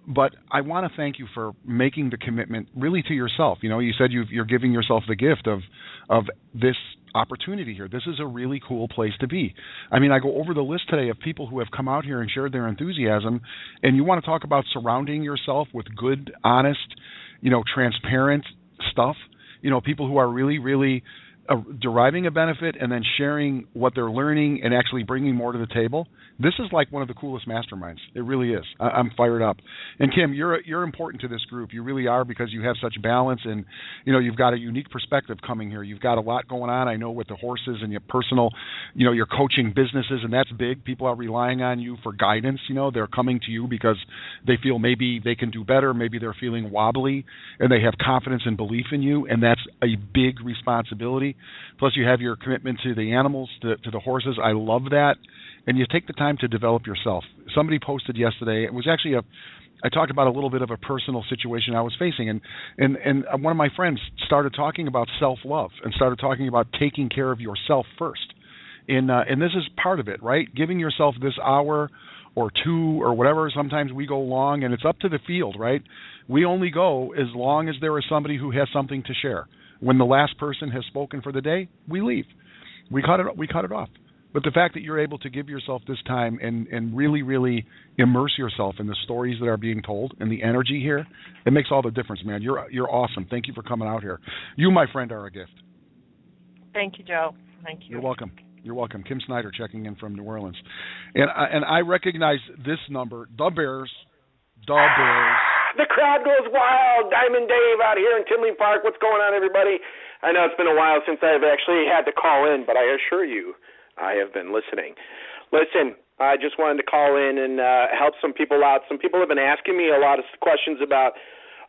But I want to thank you for making the commitment really to yourself. You said you're giving yourself the gift of this opportunity here. This is a really cool place to be. I mean, I go over the list today of people who have come out here and shared their enthusiasm, and you want to talk about surrounding yourself with good, honest, transparent stuff. People who are really, really deriving a benefit and then sharing what they're learning and actually bringing more to the table. This is like one of the coolest masterminds. It really is. I'm fired up. And Kim, you're important to this group. You really are, because you have such balance, and you've got a unique perspective coming here. You've got a lot going on. I know with the horses and your personal, your coaching businesses, and that's big. People are relying on you for guidance. They're coming to you because they feel maybe they can do better. Maybe they're feeling wobbly, and they have confidence and belief in you, and that's a big responsibility. Plus, you have your commitment to the animals, to the horses. I love that. And you take the time to develop yourself. Somebody posted yesterday, it was actually I talked about a little bit of a personal situation I was facing, and one of my friends started talking about self-love and started talking about taking care of yourself first. And this is part of it, right? Giving yourself this hour or two or whatever. Sometimes we go long, and it's up to the field, right? We only go as long as there is somebody who has something to share. When the last person has spoken for the day, we leave. We cut it off. But the fact that you're able to give yourself this time and really, really immerse yourself in the stories that are being told and the energy here, it makes all the difference, man. You're awesome. Thank you for coming out here. You, my friend, are a gift. Thank you, Joe. Thank you. You're welcome. You're welcome. Kim Snyder checking in from New Orleans. And I recognize this number, the Bears. The crowd goes wild. Diamond Dave out here in Tinley Park. What's going on, everybody? I know it's been a while since I've actually had to call in, but I assure you I have been listening. Listen, I just wanted to call in and help some people out. Some people have been asking me a lot of questions about,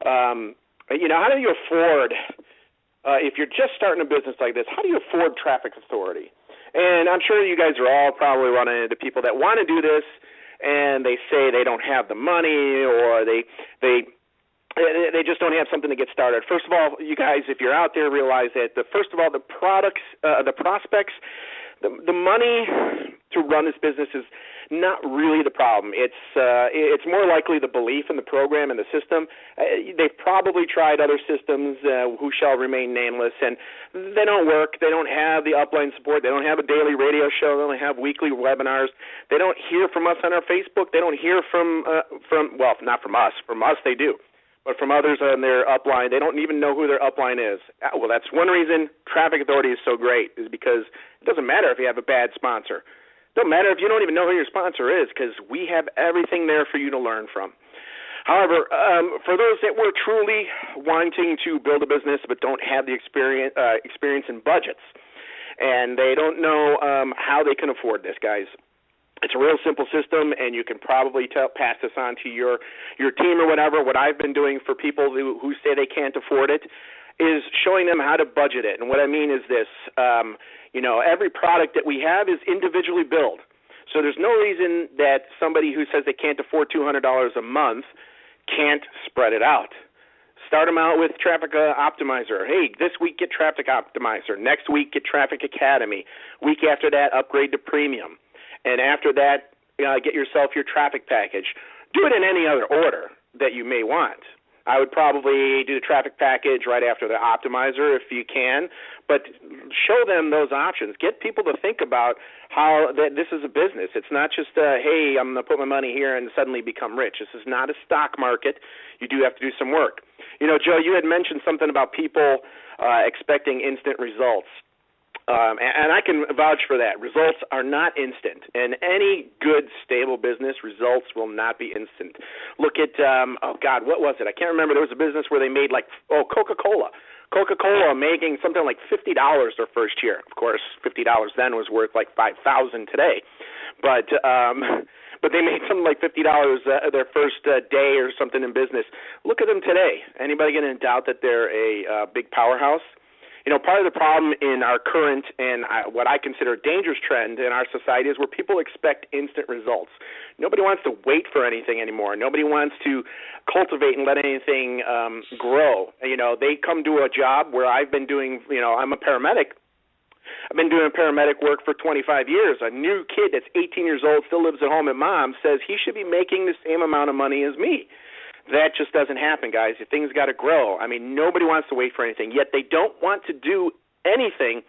how do you afford, if you're just starting a business like this, how do you afford Traffic Authority? And I'm sure you guys are all probably running into people that want to do this, and they say they don't have the money, or they just don't have something to get started. First of all, you guys, if you're out there, realize that the prospects, the money to run this business is not really the problem. It's more likely the belief in the program and the system. They've probably tried other systems who shall remain nameless, and they don't work. They don't have the upline support. They don't have a daily radio show. They only have weekly webinars. They don't hear from us on our Facebook. They don't hear from not from us. From us they do. But from others on their upline, they don't even know who their upline is. Well, that's one reason Traffic Authority is so great, is because it doesn't matter if you have a bad sponsor. It doesn't matter if you don't even know who your sponsor is, because we have everything there for you to learn from. However, for those that were truly wanting to build a business but don't have the experience in budgets, and they don't know how they can afford this, guys, it's a real simple system, and you can probably pass this on to your team or whatever. What I've been doing for people who say they can't afford it is showing them how to budget it. And what I mean is this, every product that we have is individually billed. So there's no reason that somebody who says they can't afford $200 a month can't spread it out. Start them out with Traffic Optimizer. Hey, this week get Traffic Optimizer. Next week get Traffic Academy. Week after that, upgrade to Premium. And after that, get yourself your traffic package. Do it in any other order that you may want. I would probably do the traffic package right after the optimizer if you can, but show them those options. Get people to think about how that this is a business. It's not just, hey, I'm going to put my money here and suddenly become rich. This is not a stock market. You do have to do some work. Joe, you had mentioned something about people expecting instant results. And I can vouch for that. Results are not instant. In any good, stable business, results will not be instant. Look at, what was it? I can't remember. There was a business where they made Coca-Cola. Coca-Cola making something like $50 their first year. Of course, $50 then was worth like $5,000 today. But they made something like $50 their first day or something in business. Look at them today. Anybody going to doubt that they're a big powerhouse? Part of the problem in our current and what I consider a dangerous trend in our society is where people expect instant results. Nobody wants to wait for anything anymore. Nobody wants to cultivate and let anything grow. They come to a job where I've been doing, I'm a paramedic. I've been doing paramedic work for 25 years. A new kid that's 18 years old, still lives at home at mom, says he should be making the same amount of money as me. That just doesn't happen, guys. Things got to grow. I mean, nobody wants to wait for anything, yet they don't want to do anything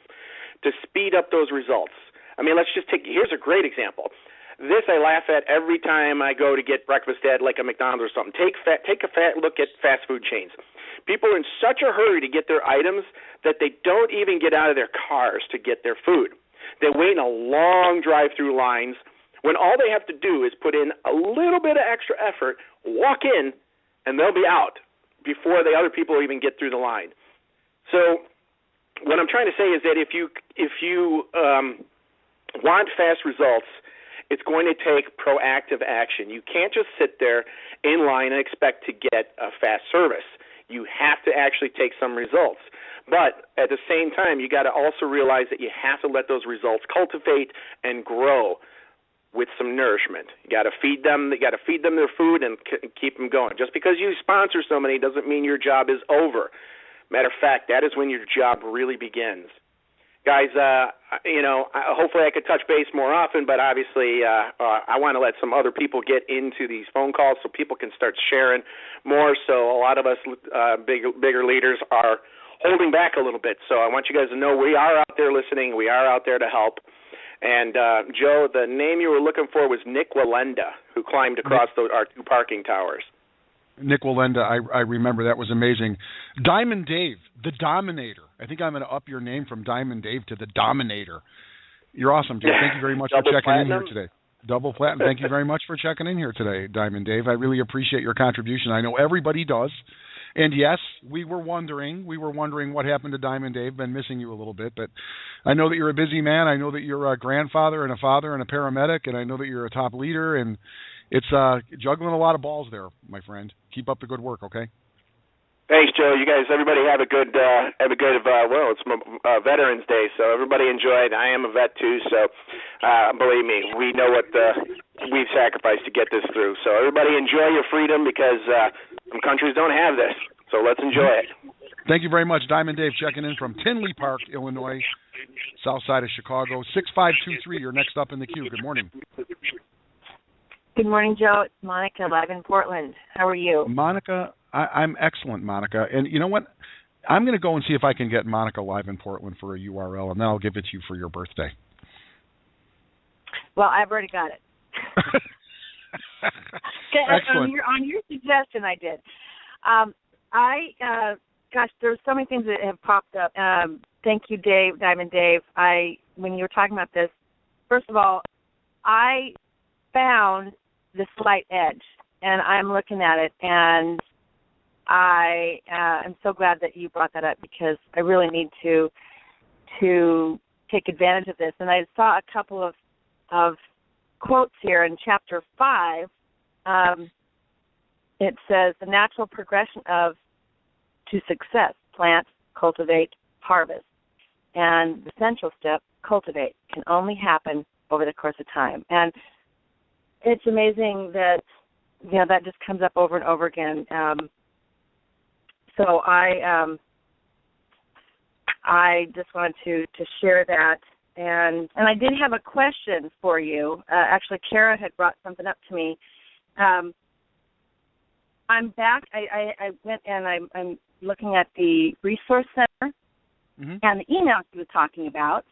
to speed up those results. I mean, here's a great example. This I laugh at every time I go to get breakfast at like a McDonald's or something. Take a look at fast food chains. People are in such a hurry to get their items that they don't even get out of their cars to get their food. They wait in a long drive-through lines when all they have to do is put in a little bit of extra effort, walk in, and they'll be out before the other people even get through the line. So what I'm trying to say is that if you want fast results, it's going to take proactive action. You can't just sit there in line and expect to get a fast service. You have to actually take some results. But at the same time, you got to also realize that you have to let those results cultivate and grow with some nourishment. You got to feed them. You got to feed them their food and keep them going. Just because you sponsor somebody doesn't mean your job is over. Matter of fact, that is when your job really begins. Guys, hopefully I could touch base more often, but obviously I want to let some other people get into these phone calls so people can start sharing more. So a lot of us bigger leaders are holding back a little bit. So I want you guys to know we are out there listening. We are out there to help. And, Joe, the name you were looking for was Nick Wallenda, who climbed across our two parking towers. Nick Wallenda, I remember. That was amazing. Diamond Dave, the Dominator. I think I'm going to up your name from Diamond Dave to the Dominator. You're awesome, Joe. Thank you very much for checking in here today. Double platinum. Thank you very much for checking in here today, Diamond Dave. I really appreciate your contribution. I know everybody does. And yes, we were wondering what happened to Diamond Dave. Been missing you a little bit, but I know that you're a busy man. I know that you're a grandfather and a father and a paramedic, and I know that you're a top leader, and it's juggling a lot of balls there, my friend. Keep up the good work, okay? Thanks, Joe. You guys, everybody have a good it's Veterans Day, so everybody enjoy it. I am a vet too, so believe me, we know what we've sacrificed to get this through. So everybody enjoy your freedom because some countries don't have this. So let's enjoy it. Thank you very much, Diamond Dave, checking in from Tinley Park, Illinois, south side of Chicago. 6523, you're next up in the queue. Good morning. Good morning, Joe. It's Monica, live in Portland. How are you? Monica, I'm excellent, Monica. And you know what? I'm going to go and see if I can get Monica live in Portland for a URL, and then I'll give it to you for your birthday. Well, I've already got it. Excellent. On your suggestion, I did. Gosh, there's so many things that have popped up. Thank you, Dave, Diamond Dave. When you were talking about this, first of all, I found the slight edge, and I'm looking at it, and I am so glad that you brought that up because I really need to take advantage of this. And I saw a couple of quotes here in Chapter 5. It says, the natural progression to success, plant, cultivate, harvest. And the central step, cultivate, can only happen over the course of time. And it's amazing that, that just comes up over and over again. So I just wanted to share that. And I did have a question for you. Actually, Kara had brought something up to me. I'm back. I went and I'm looking at the Resource Center and the email she was talking about.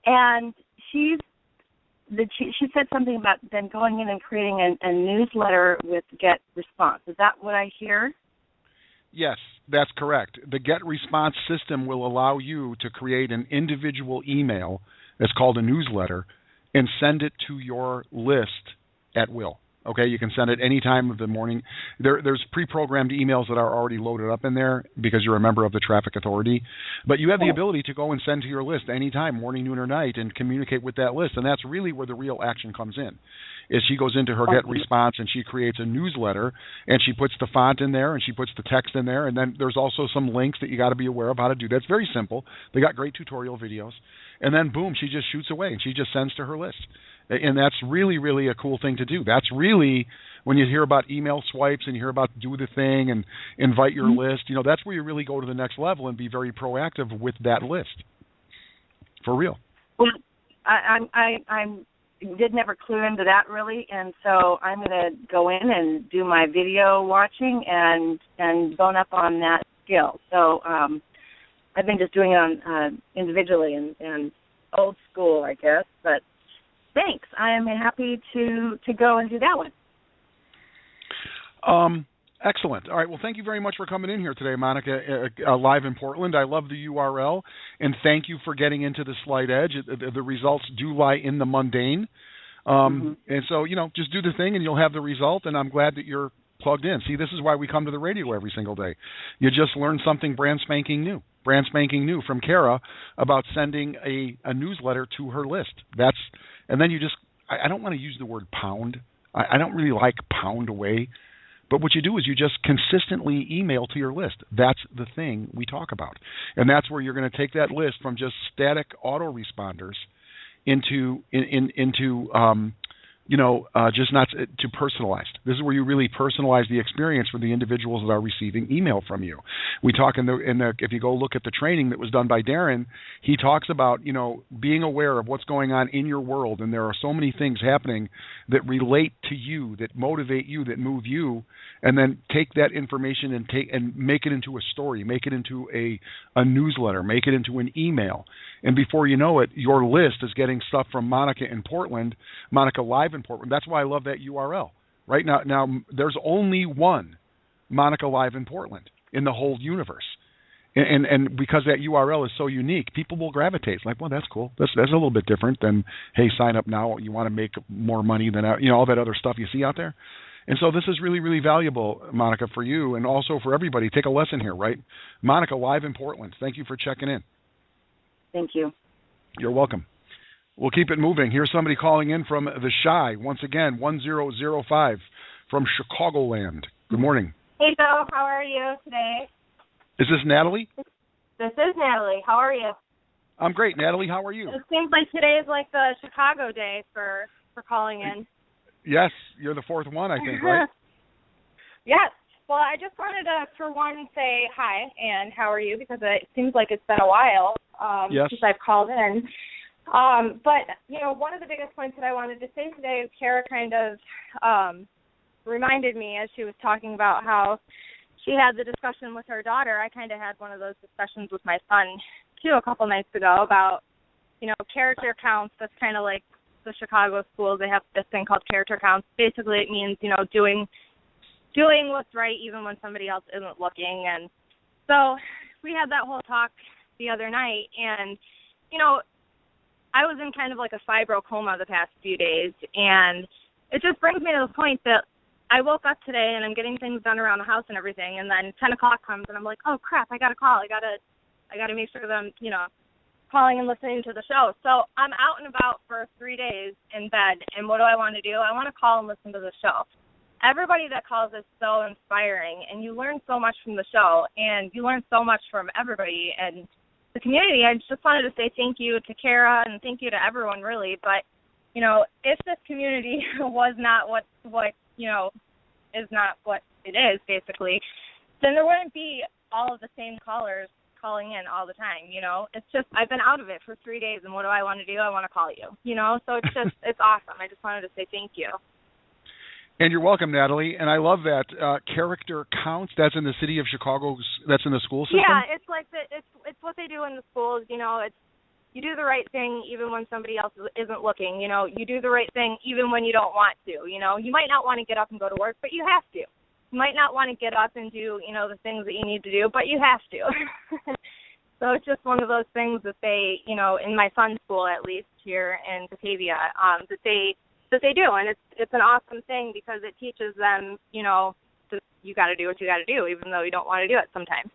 And she said something about then going in and creating a newsletter with GetResponse. Is that what I hear? Yes, that's correct. The GetResponse system will allow you to create an individual email that's called a newsletter and send it to your list at will. Okay, you can send it any time of the morning. There's pre-programmed emails that are already loaded up in there because you're a member of the Traffic Authority. But you have the ability to go and send to your list anytime, morning, noon, or night, and communicate with that list. And that's really where the real action comes in. Is she goes into her GetResponse and she creates a newsletter, and she puts the font in there and she puts the text in there, and then there's also some links that you got to be aware of how to do that. It's very simple. They got great tutorial videos. And then, boom, she just shoots away and she just sends to her list. And that's really, really a cool thing to do. That's really, when you hear about email swipes and you hear about do the thing and invite your list, that's where you really go to the next level and be very proactive with that list. For real. Well, I did never clue into that really, and so I'm going to go in and do my video watching and bone up on that skill. So I've been just doing it on individually and old school, I guess, but thanks. I am happy to go and do that one. Excellent. All right. Well, thank you very much for coming in here today, Monica, live in Portland. I love the URL, and thank you for getting into the slight edge. The results do lie in the mundane. And so, just do the thing, and you'll have the result, and I'm glad that you're plugged in. See, this is why we come to the radio every single day. You just learned something brand spanking new from Kara about sending a newsletter to her list. And then I don't want to use the word pound. I don't really like pound away. But what you do is you just consistently email to your list. That's the thing we talk about. And that's where you're going to take that list from just static autoresponders into just not to personalized. This is where you really personalize the experience for the individuals that are receiving email from you. We talk if you go look at the training that was done by Darren, he talks about, being aware of what's going on in your world, and there are so many things happening that relate to you, that motivate you, that move you, and then take that information and make it into a story, make it into a newsletter, make it into an email. And before you know it, your list is getting stuff from Monica in Portland, Monica live in Portland. That's why I love that URL. Right now there's only one Monica live in Portland in the whole universe. And because that URL is so unique, people will gravitate. It's like, well, that's cool. That's a little bit different than, hey, sign up now. You want to make more money than, all that other stuff you see out there. And so this is really, really valuable, Monica, for you and also for everybody. Take a lesson here, right? Monica live in Portland. Thank you for checking in. Thank you. You're welcome. We'll keep it moving. Here's somebody calling in from the Chi. Once again, 1005 from Chicagoland. Good morning. Hey, Joe. How are you today? Is this Natalie? This is Natalie. How are you? I'm great. Natalie, how are you? It seems like today is like the Chicago day for calling in. Yes. You're the fourth one, I think, right? Yes. Well, I just wanted to, for one, say hi and how are you, because it seems like it's been a while since I've called in. But, one of the biggest points that I wanted to say today is Kara kind of reminded me as she was talking about how she had the discussion with her daughter. I kind of had one of those discussions with my son, too, a couple nights ago about, character counts. That's kind of like the Chicago schools. They have this thing called character counts. Basically, it means, doing what's right even when somebody else isn't looking. And so we had that whole talk the other night, and, I was in kind of like a fibro coma the past few days, and it just brings me to the point that I woke up today and I'm getting things done around the house and everything, and then 10 o'clock comes and I'm like, oh crap, I got to call. I got to make sure that I'm, calling and listening to the show. So I'm out and about for 3 days in bed, and what do I want to do? I want to call and listen to the show. Everybody that calls is so inspiring, and you learn so much from the show, and you learn so much from everybody and the community. I just wanted to say thank you to Kara and thank you to everyone, really. But, if this community was not what is not what it is, basically, then there wouldn't be all of the same callers calling in all the time, It's just, I've been out of it for 3 days, and what do I want to do? I want to call you, So it's just, it's awesome. I just wanted to say thank you. And you're welcome, Natalie. And I love that character counts. That's in the city of Chicago. That's in the school system. Yeah, it's like it's what they do in the schools. It's you do the right thing even when somebody else isn't looking. You do the right thing even when you don't want to. You might not want to get up and go to work, but you have to. You might not want to get up and do the things that you need to do, but you have to. So it's just one of those things that they, in my son's school at least here in Batavia, that they do, and it's an awesome thing because it teaches them, that you got to do what you got to do, even though you don't want to do it sometimes.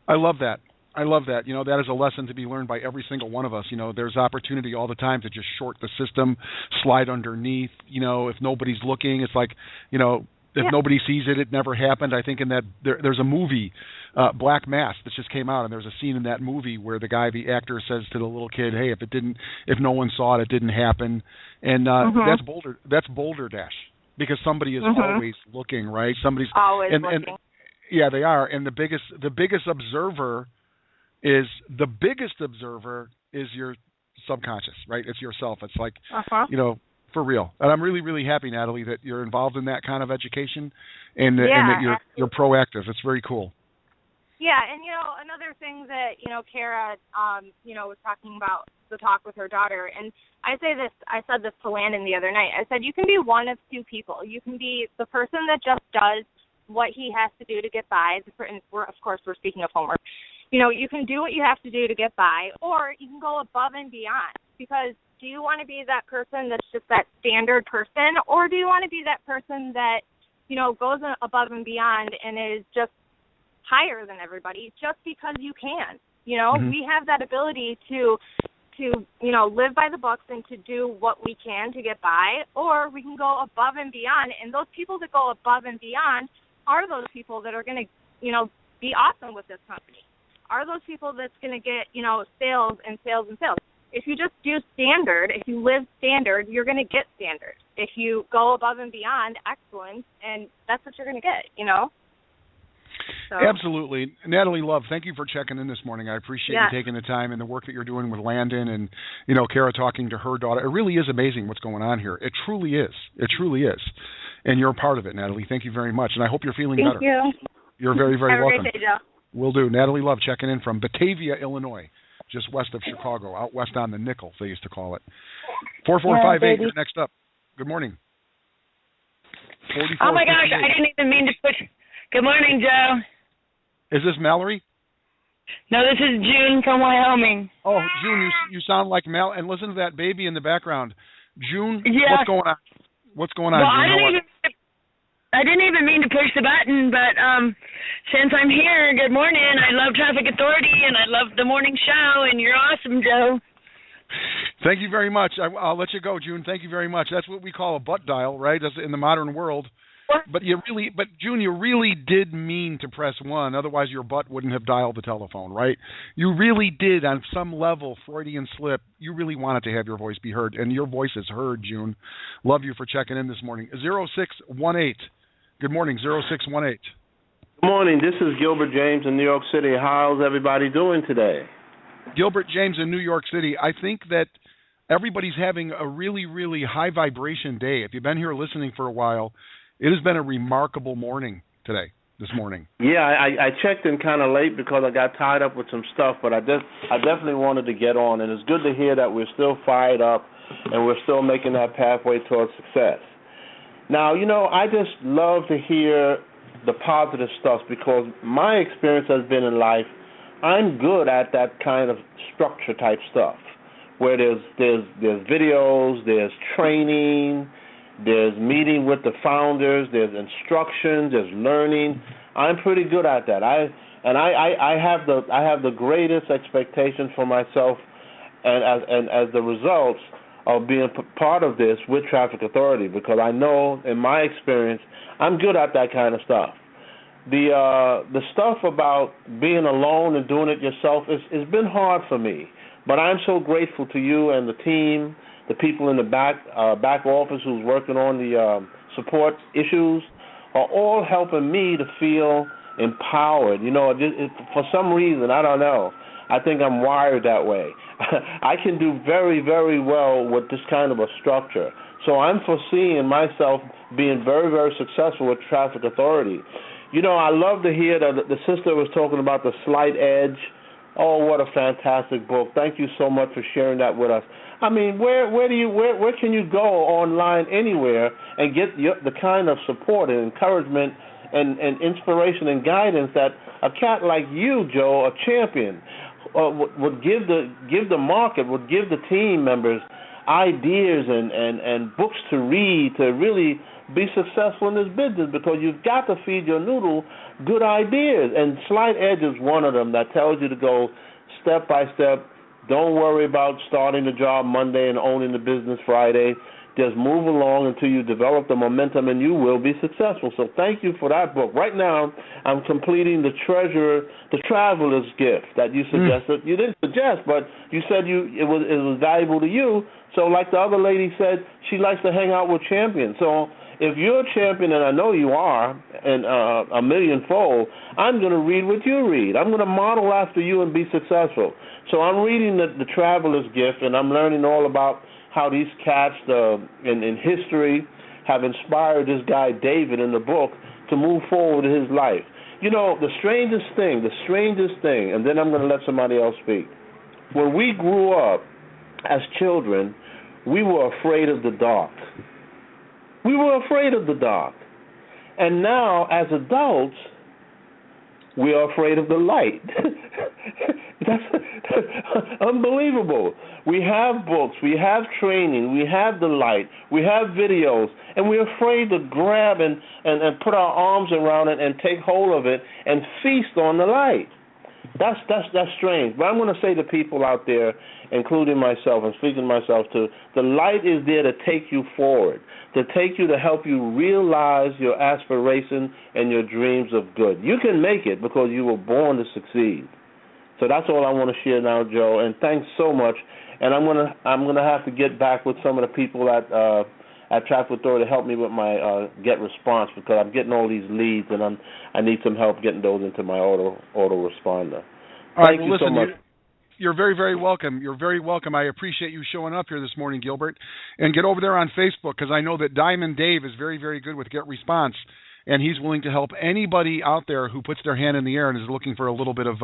I love that. That is a lesson to be learned by every single one of us. There's opportunity all the time to just short the system, slide underneath. If nobody's looking, it's like, if nobody sees it, it never happened. I think in that there's a movie, Black Mass, that just came out, and there's a scene in that movie where the actor says to the little kid, "Hey, if no one saw it, it didn't happen." And that's Boulder Dash, because somebody is always looking, right? Somebody's always looking. And yeah, they are. And the biggest observer is your subconscious, right? It's yourself. It's like for real. And I'm really, really happy, Natalie, that you're involved in that kind of education and that you're proactive. It's very cool. Yeah, and another thing that Kara was talking about the talk with her daughter, and I said this to Landon the other night. I said you can be one of two people. You can be the person that just does what he has to do to get by. And we're speaking of homework. You can do what you have to do to get by, or you can go above and beyond. Because do you want to be that person that's just that standard person, or do you want to be that person that goes above and beyond and is just higher than everybody just because you can? We have that ability to live by the books and to do what we can to get by, or we can go above and beyond. And those people that go above and beyond are those people that are going to, be awesome with this company. Are those people that's going to get, sales and sales and sales. If you just do standard, if you live standard, you're going to get standard. If you go above and beyond, excellence, and that's what you're going to get, So. Absolutely. Natalie Love, thank you for checking in this morning. I appreciate you taking the time and the work that you're doing with Landon and, Kara talking to her daughter. It really is amazing what's going on here. It truly is. It truly is. And you're a part of it, Natalie. Thank you very much. And I hope you're feeling better. Thank you. You're very, very welcome. Have a great day, Joe. Will do. Natalie Love checking in from Batavia, Illinois, just west of Chicago, out west on the Nickel, they used to call it. 4458, you're next up. Good morning. Oh, my gosh, I didn't even mean to push. Good morning, Joe. Is this Mallory? No, this is June from Wyoming. Oh, June, you sound like Mal. And listen to that baby in the background. June, yeah. What's going on? What's going on, well, June? I didn't even mean to push the button, but since I'm here, good morning. I love Traffic Authority, and I love the morning show, and you're awesome, Joe. Thank you very much. I'll let you go, June. Thank you very much. That's what we call a butt dial, right? That's in the modern world. But June, you really did mean to press 1. Otherwise, your butt wouldn't have dialed the telephone, right? You really did, on some level, Freudian slip. You really wanted to have your voice be heard, and your voice is heard, June. Love you for checking in this morning. 0618. Good morning, 0618. Good morning. This is Gilbert James in New York City. How's everybody doing today? Gilbert James in New York City. I think that everybody's having a really, really high vibration day. If you've been here listening for a while, it has been a remarkable morning this morning. Yeah, I checked in kind of late because I got tied up with some stuff, but I definitely wanted to get on, and it's good to hear that we're still fired up and we're still making that pathway towards success. Now, I just love to hear the positive stuff because my experience has been in life, I'm good at that kind of structure type stuff where there's videos, there's training, there's meeting with the founders, there's instructions, there's learning. I'm pretty good at that. I have the greatest expectations for myself, and as the results of being part of this with Traffic Authority, because I know in my experience I'm good at that kind of stuff. The stuff about being alone and doing it yourself it's been hard for me, but I'm so grateful to you and the team. The people in the back office who's working on the support issues are all helping me to feel empowered. For some reason, I don't know, I think I'm wired that way. I can do very, very well with this kind of a structure. So I'm foreseeing myself being very, very successful with Traffic Authority. I love to hear that the sister was talking about The Slight Edge. Oh, what a fantastic book. Thank you so much for sharing that with us. I mean, where can you go online anywhere and get the kind of support and encouragement and inspiration and guidance that a cat like you, Joe, a champion, would give the market, would give the team members ideas and books to read to really be successful in this business, because you've got to feed your noodle good ideas. And Slight Edge is one of them that tells you to go step by step. Don't worry about starting the job Monday and owning the business Friday. Just move along until you develop the momentum, and you will be successful. So thank you for that book. Right now, I'm completing the Traveler's Gift that you suggested. You didn't suggest, but you said it was valuable to you. So like the other lady said, she likes to hang out with champions. So if you're a champion, and I know you are, and a millionfold, I'm going to read what you read. I'm going to model after you and be successful. So I'm reading the Traveler's Gift, and I'm learning all about how these cats in history have inspired this guy David in the book to move forward in his life. The strangest thing, and then I'm going to let somebody else speak. When we grew up as children, we were afraid of the dark. We were afraid of the dark. And now, as adults, we are afraid of the light. That's unbelievable. We have books, we have training, we have the light, we have videos, and we're afraid to grab and put our arms around it and take hold of it and feast on the light. That's strange. But I'm going to say to people out there, including myself and speaking to myself too, the light is there to take you forward, to help you realize your aspiration and your dreams of good. You can make it because you were born to succeed. So that's all I want to share now, Joe. And thanks so much. And I'm gonna have to get back with some of the people at Traffic Authority to help me with my get response, because I'm getting all these leads and I need some help getting those into my auto responder. Thank you so much. You're very, very welcome. You're very welcome. I appreciate you showing up here this morning, Gilbert. And get over there on Facebook, because I know that Diamond Dave is very, very good with Get Response, and he's willing to help anybody out there who puts their hand in the air and is looking for a little bit of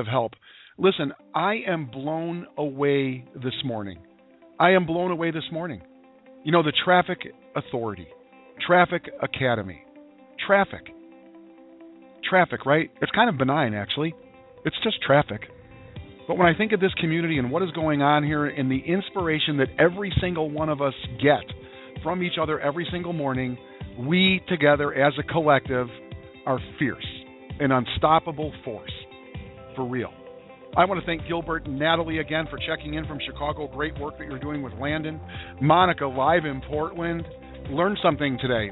help. Listen, I am blown away this morning. The Traffic Authority, Traffic Academy, traffic, right? It's kind of benign, actually. It's just traffic. But when I think of this community and what is going on here and the inspiration that every single one of us get from each other every single morning, we together as a collective are fierce, an unstoppable force. For real. I want to thank Gilbert and Natalie again for checking in from Chicago. Great work that you're doing with Landon. Monica, live in Portland. Learn something today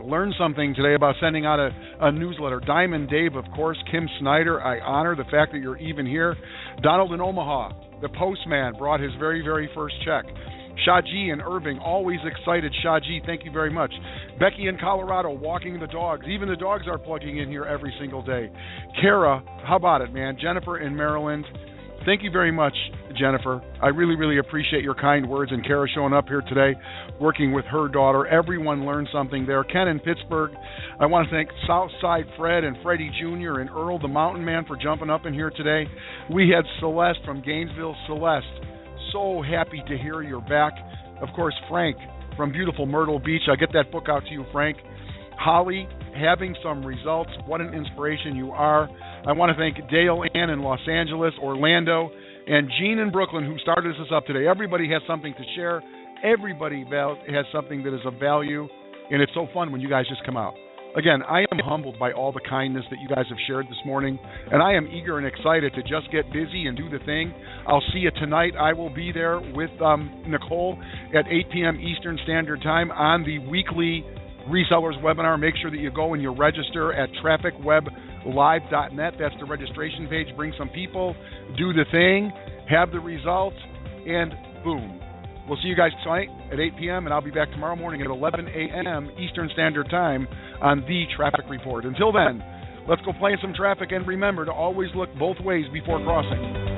about sending out a newsletter. Diamond Dave, of course. Kim Snyder, I honor the fact that you're even here. Donald in Omaha, the postman, brought his very, very first check. Shaji in Irving, always excited. Shaji, thank you very much. Becky in Colorado, walking the dogs. Even the dogs are plugging in here every single day. Kara, how about it, man? Jennifer in Maryland. Thank you very much, Jennifer. I really, really appreciate your kind words, and Kara showing up here today, working with her daughter. Everyone learned something there. Ken in Pittsburgh, I want to thank Southside Fred and Freddie Jr. and Earl the Mountain Man for jumping up in here today. We had Celeste from Gainesville. Celeste, so happy to hear you're back. Of course, Frank from beautiful Myrtle Beach. I'll get that book out to you, Frank. Holly, having some results. What an inspiration you are. I want to thank Dale Ann in Los Angeles, Orlando, and Jean in Brooklyn, who started us up today. Everybody has something to share. Everybody has something that is of value, and it's so fun when you guys just come out. Again, I am humbled by all the kindness that you guys have shared this morning, and I am eager and excited to just get busy and do the thing. I'll see you tonight. I will be there with Nicole at 8 p.m. Eastern Standard Time on the weekly Resellers webinar. Make sure that you go and you register at trafficweblive.net. That's the registration page. Bring some people, do the thing, have the results, and boom. We'll see you guys tonight at 8 p.m., and I'll be back tomorrow morning at 11 a.m. Eastern Standard Time on The Traffic Report. Until then, let's go play some traffic, and remember to always look both ways before crossing.